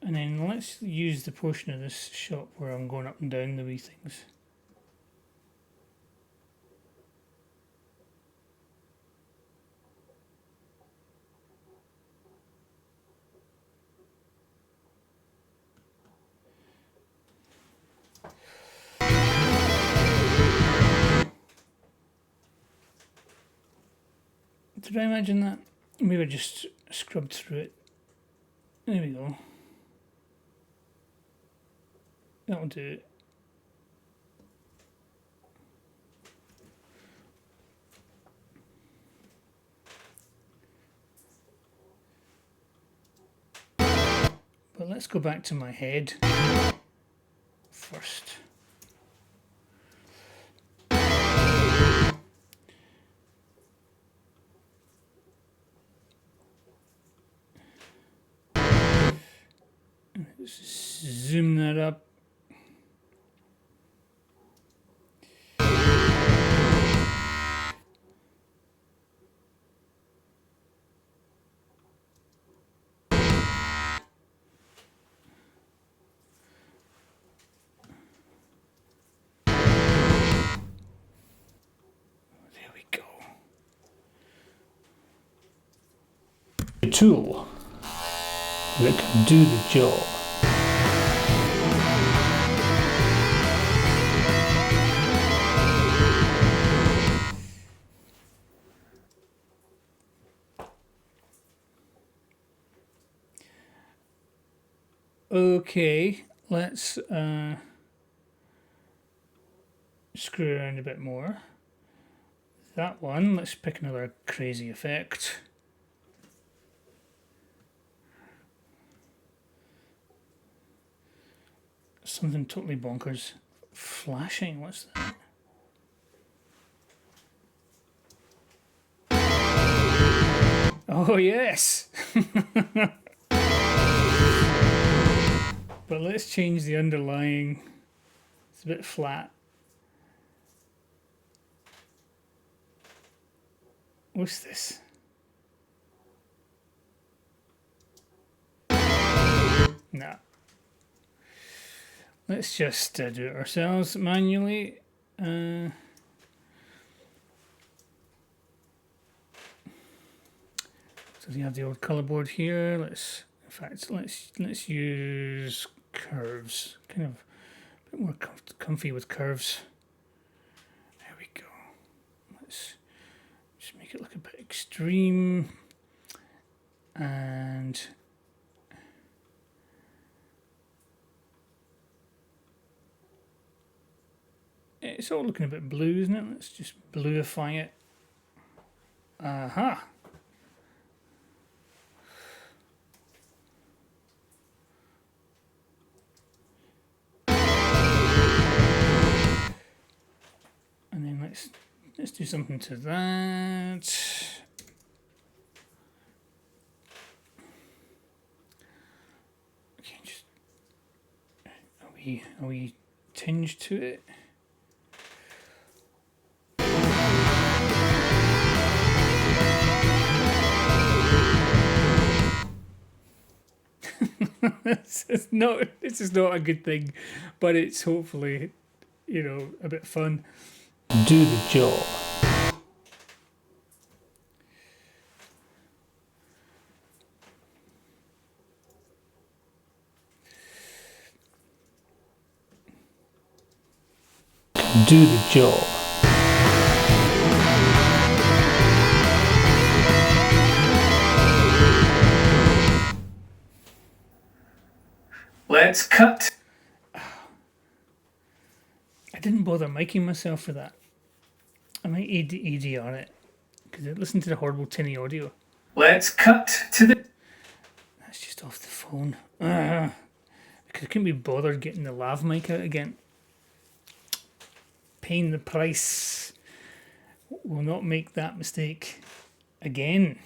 And then let's use the portion of this shot where I'm going up and down the wee things. Did I imagine that? Maybe I just scrubbed through it. There we go. That'll do it. But let's go back to my head first. Let's zoom that up. A tool that can do the job. Okay, let's screw around a bit more. That one, let's pick another crazy effect. something totally bonkers. Flashing, what's that? Oh yes! But let's change the underlying. It's a bit flat. What's this? Nah. Let's just do it ourselves manually. So you have the old color board here. Let's use curves. Kind of a bit more comfy with curves. There we go. Let's just make it look a bit extreme. And it's all looking a bit blue, isn't it? Let's just bluify it. Aha! And then let's do something to that. Okay, just are we tinged to it? This is not a good thing, but it's hopefully, you know, a bit fun. Do the job. Do the job. Let's cut. I didn't bother miking myself for that. I might ADR it because I listened to the horrible tinny audio. Let's cut to the. That's just off the phone. Because I couldn't be bothered getting the lav mic out again. Paying the price. Will not make that mistake again.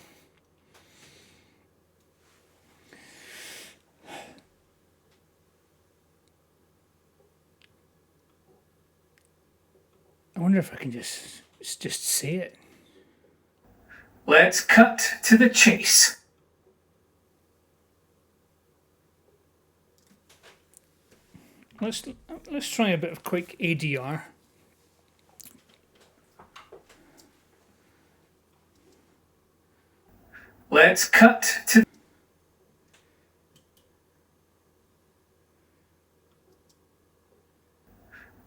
I wonder if I can just say it. Let's cut to the chase. Let's try a bit of quick ADR. Let's cut to.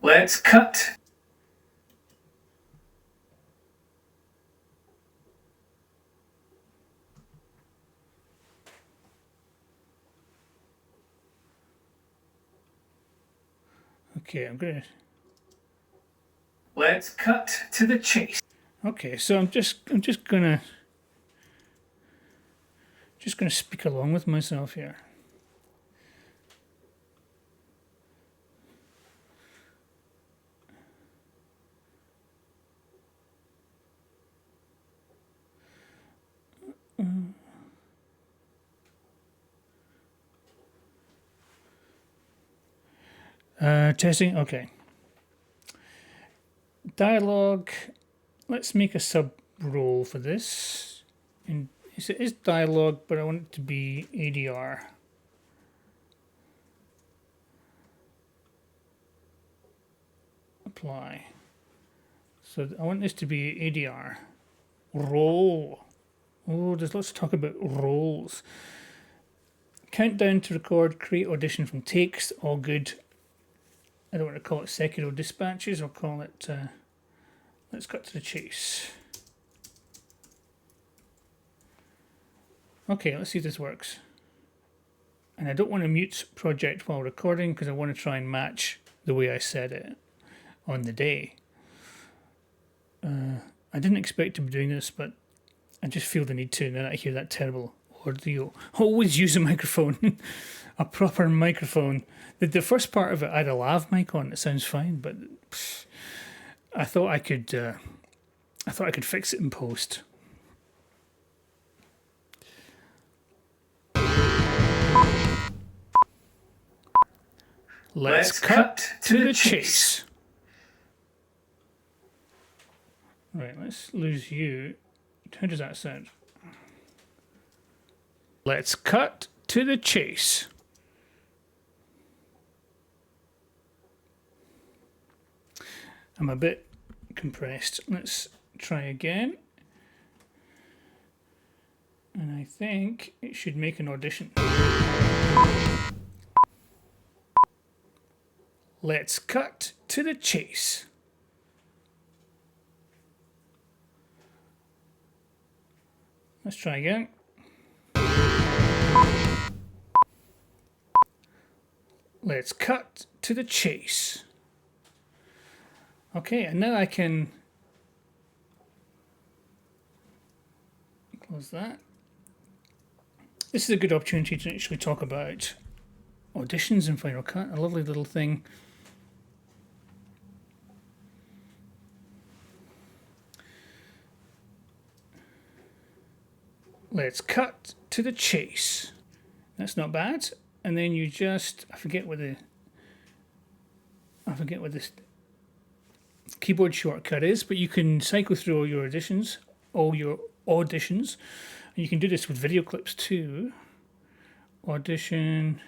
Let's cut. Okay, I'm gonna. Let's cut to the chase. Okay, so I'm just gonna speak along with myself here. Testing, okay. Dialogue, let's make a sub role for this. And it is dialogue, but I want it to be ADR. Apply. So I want this to be ADR. Role. Oh, let's talk about roles. Countdown to record, create audition from takes, all good. I don't want to call it Sekiro Dispatches, I'll call it, let's cut to the chase. Okay, let's see if this works. And I don't want to mute project while recording because I want to try and match the way I said it on the day. I didn't expect to be doing this, but I just feel the need to, and then I hear that terrible audio. Always use a microphone, a proper microphone. The first part of it, I had a lav mic on. It sounds fine, but I thought I could fix it in post. Let's cut to the chase. Right, let's lose you. How does that sound? Let's cut to the chase. I'm a bit compressed. Let's try again. And I think it should make an audition. Let's cut to the chase. Let's try again. Let's cut to the chase. Okay, and now I can close that. This is a good opportunity to actually talk about auditions in Final Cut, a lovely little thing. Let's cut to the chase. That's not bad. And then you just, I forget what this keyboard shortcut is, but you can cycle through all your auditions. And you can do this with video clips too. Audition,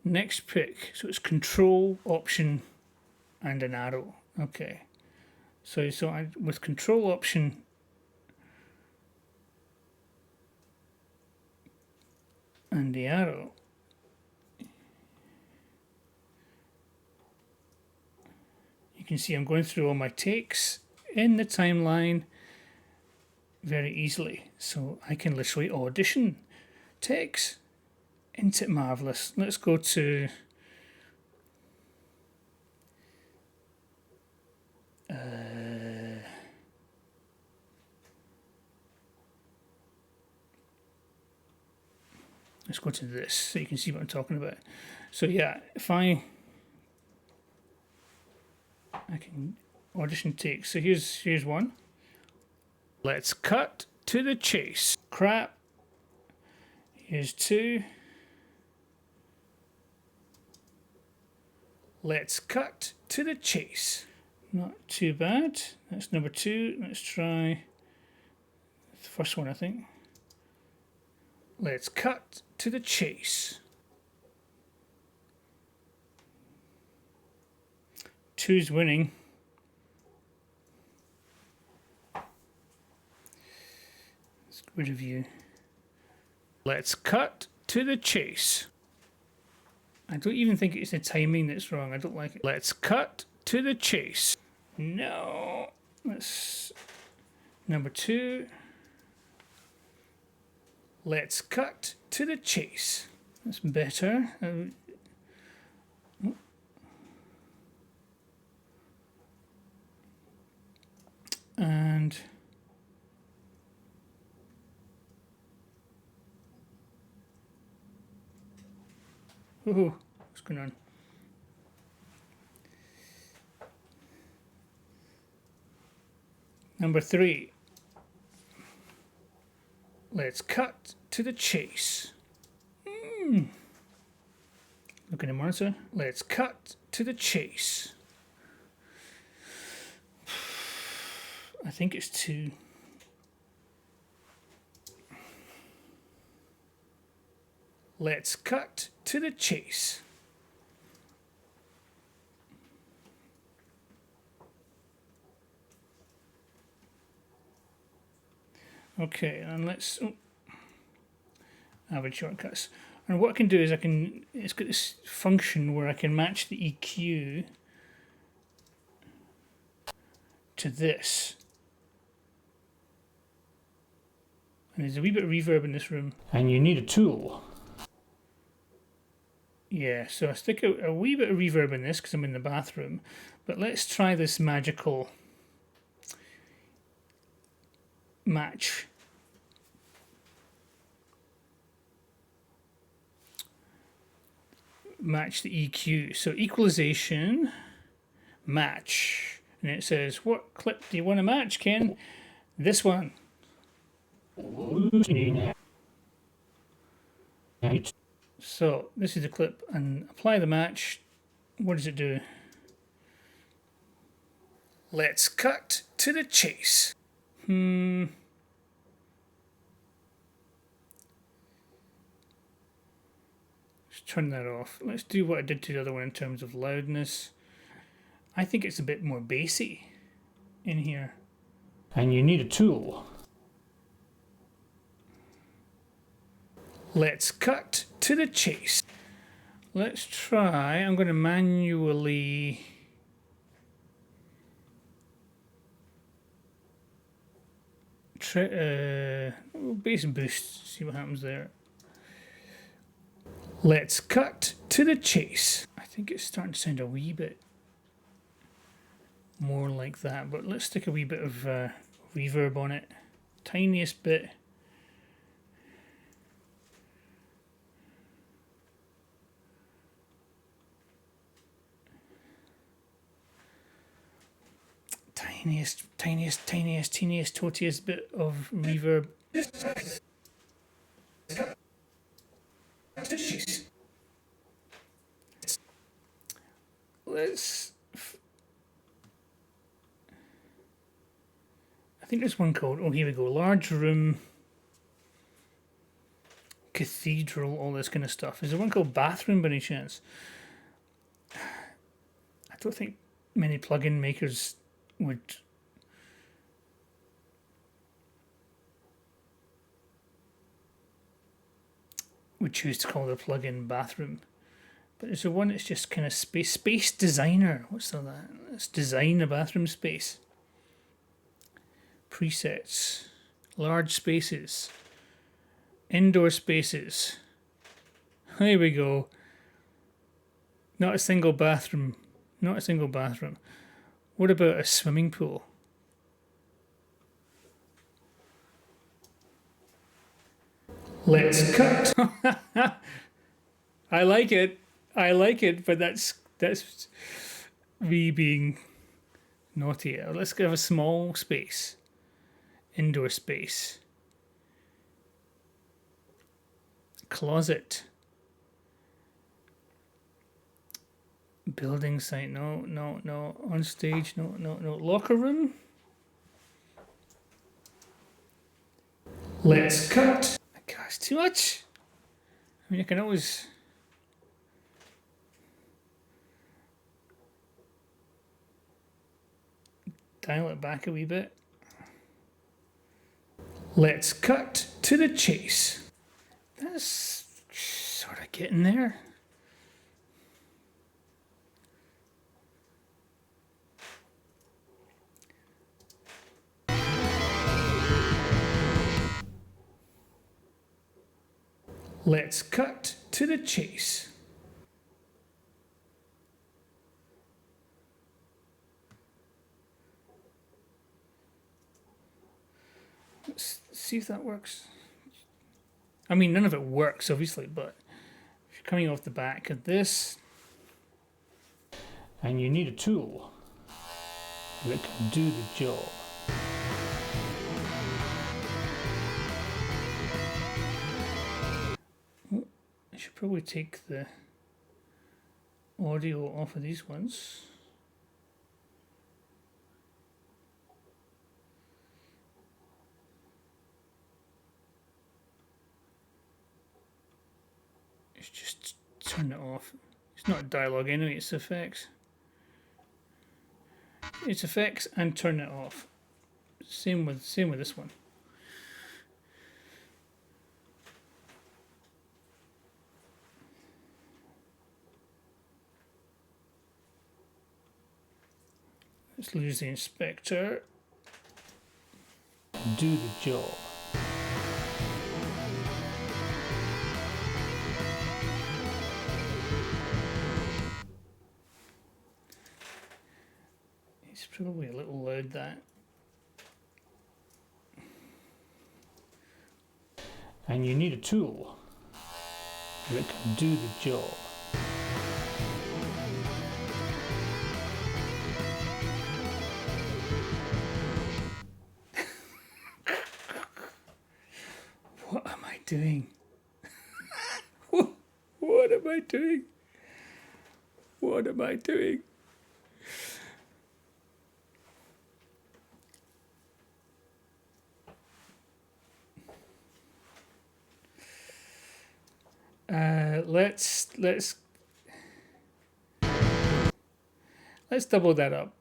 next pick. So it's Control, Option, and an arrow. Okay. So with Control, Option, and the arrow, you can see I'm going through all my takes in the timeline very easily. So I can literally audition takes. Isn't it marvelous? Let's go to let's go to this so you can see what I'm talking about. So yeah, if I can audition takes. So here's one. Let's cut to the chase. Crap. Here's two. Let's cut to the chase. Not too bad. That's number two. Let's try the first one, I think. Let's cut to the chase. Two's winning. Let's get rid of you. Let's cut to the chase. I don't even think it's the timing that's wrong. I don't like it. Let's cut to the chase. No. Let's number two. Let's cut to the chase. That's better. And oh, what's going on? Number three. Let's cut to the chase. Look at the monitor. Let's cut to the chase. I think it's two. Let's cut to the chase. Okay, and let's average shortcuts. And what I can do is it's got this function where I can match the EQ to this. And there's a wee bit of reverb in this room. And you need a tool. Yeah, so I stick a wee bit of reverb in this because I'm in the bathroom. But let's try this magical match. match the EQ. So equalization, match. And it says, what clip do you want to match, Ken? This one. So this is the clip, and apply the match. What does it do? Let's cut to the chase. Let's turn that off. Let's do what I did to the other one in terms of loudness. I think it's a bit more bassy in here. And you need a tool. Let's cut to the chase. Let's try, I'm going to manually bass boost, see what happens there. Let's cut to the chase. I think it's starting to sound a wee bit more like that, but let's stick a wee bit of reverb on it. Tiniest bit. Tiniest, totiest bit of reverb. I think there's one called, oh, here we go, large room, cathedral, all this kind of stuff. Is there one called bathroom by any chance? I don't think many plugin makers would choose to call their plugin bathroom. But there's a one that's just kind of space designer. What's that? Let's design a bathroom space. Presets, large spaces, indoor spaces. Here we go. Not a single bathroom. Not a single bathroom. What about a swimming pool? Let's cut. I like it. I like it, but that's me being naughty. Let's give a small space. Indoor space. Closet. Building site. No. On stage. No. Locker room. Let's cut. Gosh, too much. I mean, you can always dial it back a wee bit. Let's cut to the chase. That's sort of getting there. Let's cut to the chase. Let's see if that works. I mean, none of it works, obviously, but if you're coming off the back of this, and you need a tool that can do the job. I should probably take the audio off of these ones. Let's just turn it off. It's not dialogue anyway, it's effects. It's effects and turn it off. Same with this one. Let's lose the inspector. Do the job. It's probably a little loud, that. And you need a tool that can do the job. doing? What am I doing? What am I doing? Let's double that up.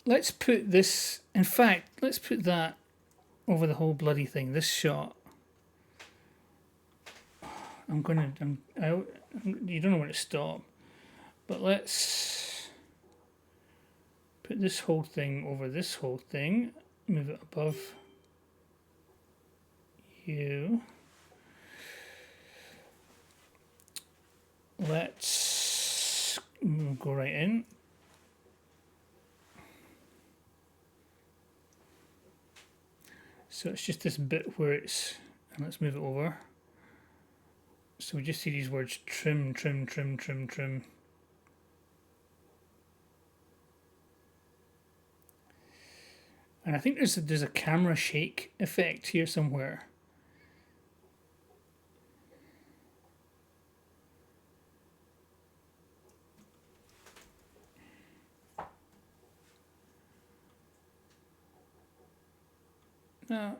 Let's put this, in fact, let's put that over the whole bloody thing, this shot. You don't know where to stop, but let's put this whole thing over this whole thing, move it above you. Let's go right in. So it's just this bit where it's, and let's move it over. So we just see these words trim, trim, trim, trim, trim. And I think there's a camera shake effect here somewhere. No.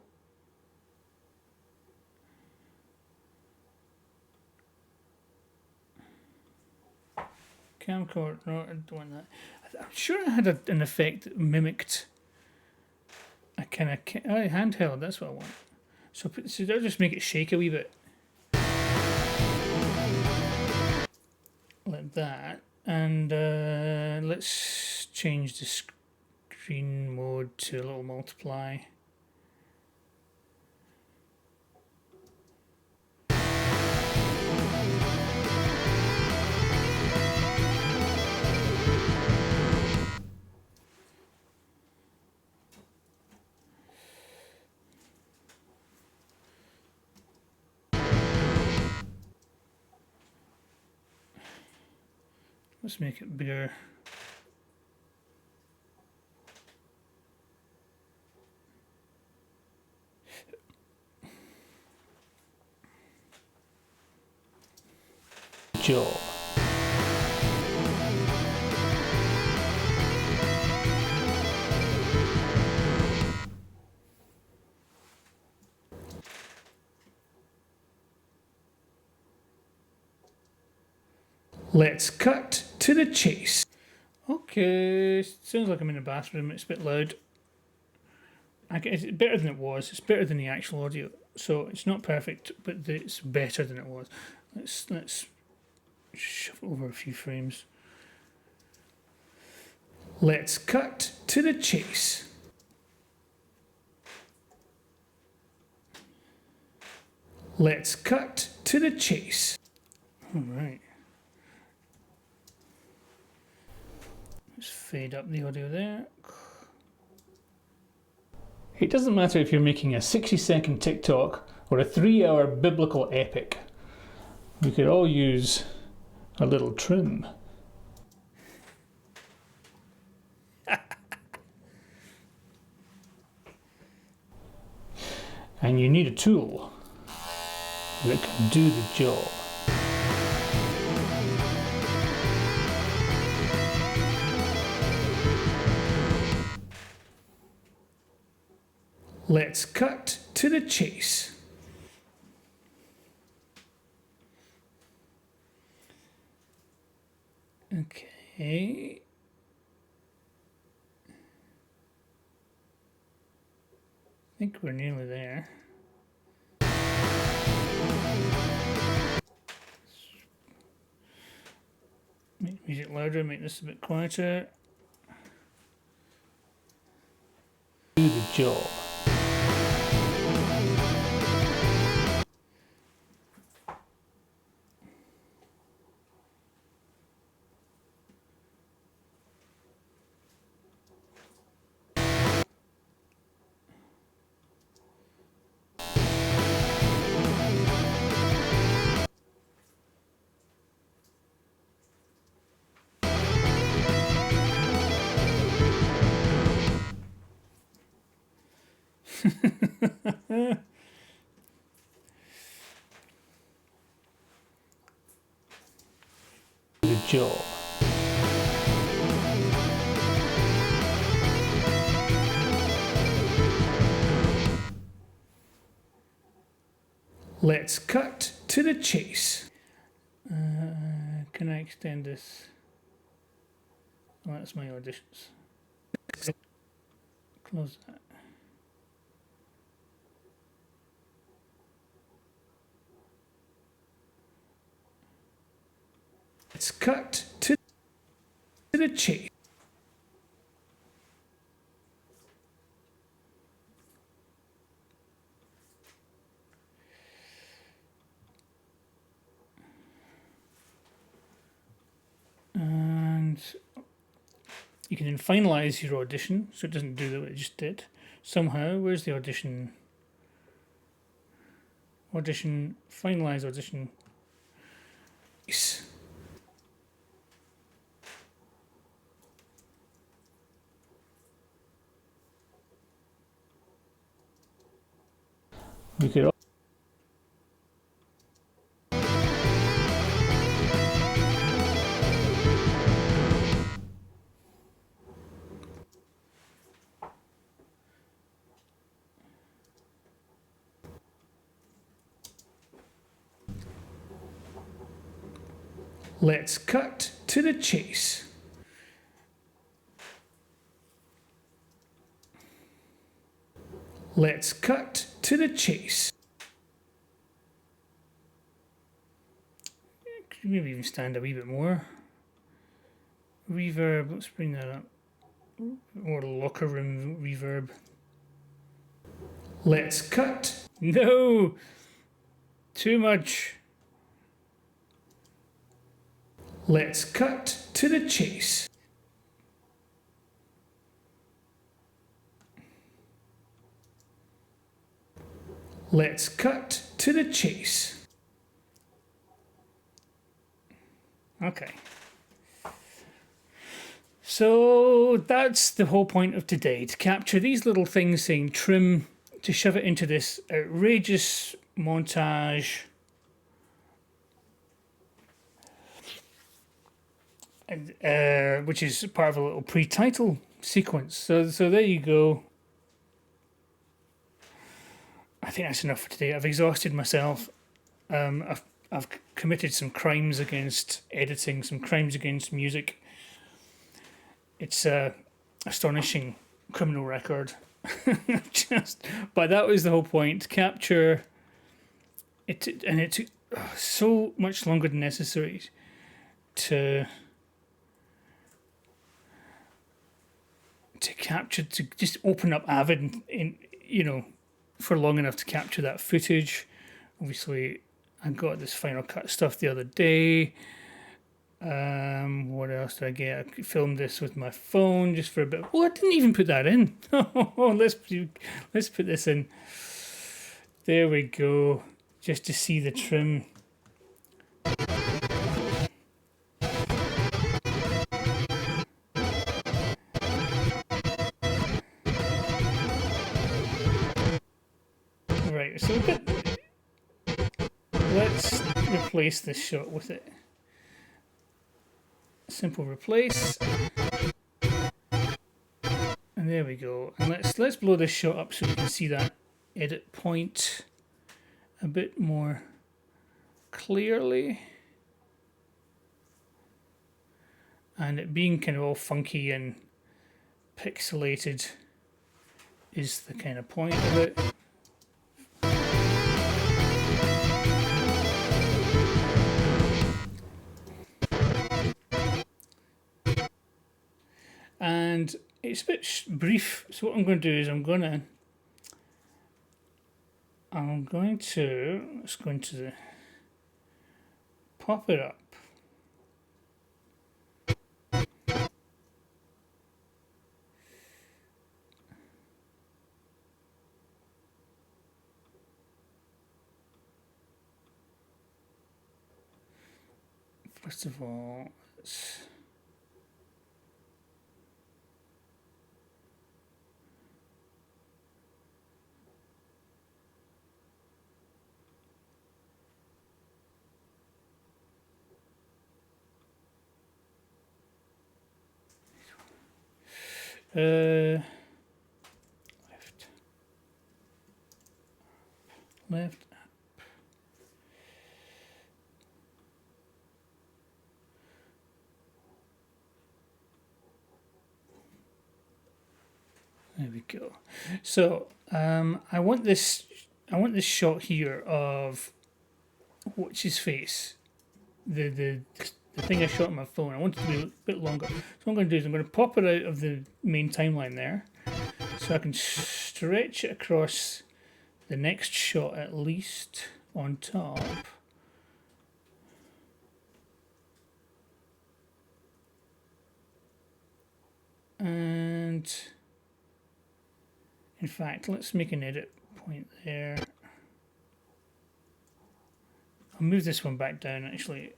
Camcorder, no, I don't want that. I'm sure I had an effect that mimicked a kind of handheld. That's what I want. So I'll just make it shake a wee bit, like that. And let's change the screen mode to a little multiply. Let's make it bigger. Job. Let's cut to the chase. Okay, sounds like I'm in the bathroom. It's a bit loud. It's better than it was. It's better than the actual audio. So it's not perfect, but it's better than it was. Let's shove it over a few frames. Let's cut to the chase. Let's cut to the chase. All right. Let's fade up the audio there. It doesn't matter if you're making a 60-second TikTok or a 3-hour biblical epic. We could all use a little trim. And you need a tool that can do the job. Let's cut to the chase. Okay. I think we're nearly there. Make music louder, make this a bit quieter. Do the job. The job. Let's cut to the chase. Can I extend this? Oh, that's my auditions. Close that. Let's cut to the chase. And you can then finalize your audition so it doesn't do what it just did. Somehow, where's the audition? Audition, finalize audition. Yes. We could let's cut to the chase. Let's cut to the chase. Could maybe even stand a wee bit more. Reverb, let's bring that up. More locker room reverb. Let's cut. No! Too much. Let's cut to the chase. Let's cut to the chase. Okay. So that's the whole point of today, to capture these little things saying trim, to shove it into this outrageous montage. And, which is part of a little pre-title sequence. So there you go. I think that's enough for today. I've exhausted myself. I've committed some crimes against editing, some crimes against music. It's a astonishing criminal record. But that was the whole point. Capture it, and it took so much longer than necessary to capture, to just open up Avid in for long enough to capture that footage. Obviously, I got this Final Cut stuff the other day. What else did I get? I filmed this with my phone just for a bit. Oh, I didn't even put that in. let's put this in. There we go. Just to see the trim. Right, so let's replace this shot with it. Simple replace. And there we go. And let's blow this shot up so we can see that edit point a bit more clearly. And it being kind of all funky and pixelated is the kind of point of it. And it's a bit brief, so what I'm going to do is I'm going to let's go into the pop it up. First of all, let's Left. Left. There we go. So I want this shot here of what's his face, the thing I shot on my phone. I want it to be a bit longer. So what I'm going to do is I'm going to pop it out of the main timeline there, so I can stretch it across the next shot at least on top. And in fact, let's make an edit point there. I'll move this one back down actually.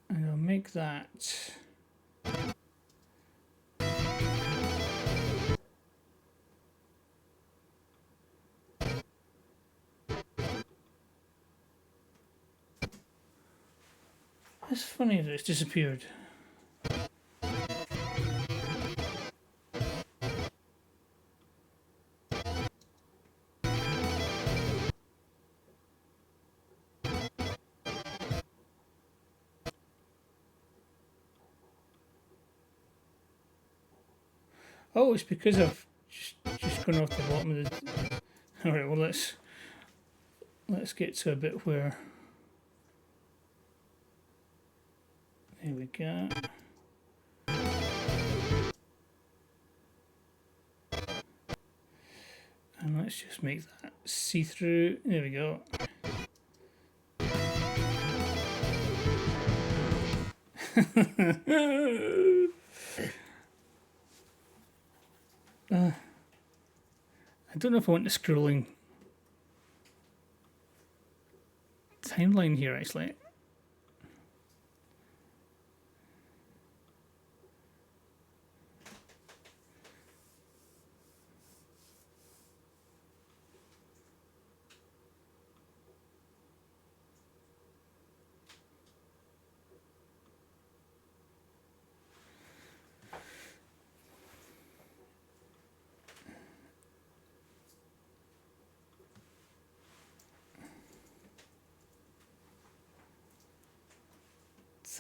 And I'll make that it's funny that it's disappeared. Oh, it's because I've just gone off the bottom of the. All right, well let's get to a bit where. There we go. And let's just make that see-through. There we go. I don't know if I want the scrolling timeline here actually.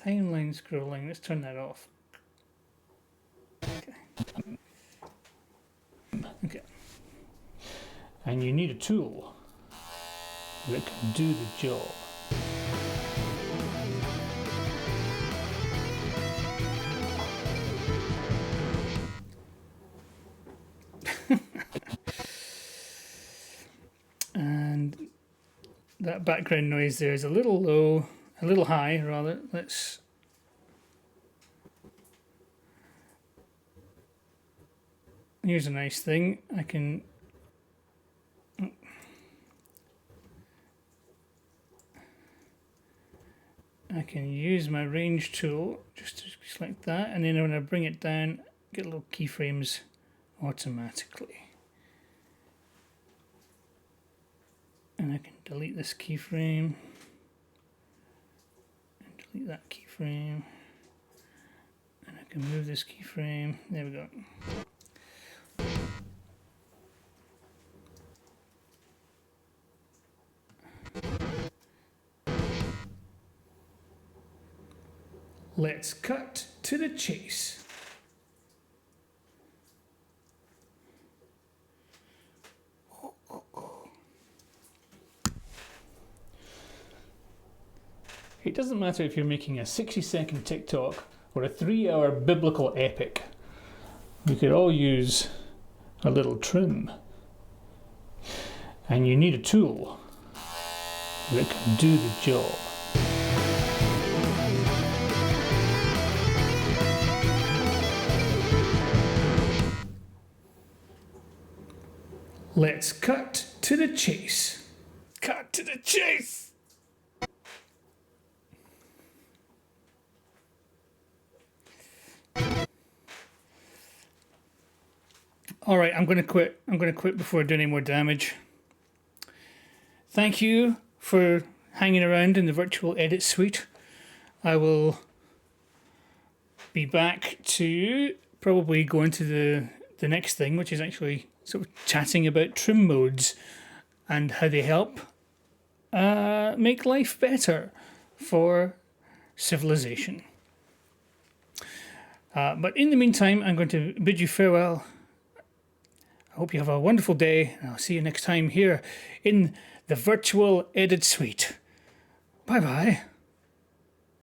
Timeline scrolling, let's turn that off. Okay. And you need a tool that can do the job. And that background noise there is a little low. A little high, rather. Let's. Here's a nice thing. I can. Use my range tool just to select that, and then when I bring it down, get little keyframes automatically. And I can delete this keyframe. Delete that keyframe, and I can move this keyframe. There we go. Let's cut to the chase. It doesn't matter if you're making a 60-second TikTok or a 3-hour biblical epic. We could all use a little trim. And you need a tool that can do the job. Let's cut to the chase. Cut to the chase! All right, I'm going to quit. I'm going to quit before I do any more damage. Thank you for hanging around in the virtual edit suite. I will be back to probably go into the next thing, which is actually sort of chatting about trim modes and how they help make life better for civilization. But in the meantime, I'm going to bid you farewell. I hope you have a wonderful day, and I'll see you next time here in the virtual edit suite. Bye bye.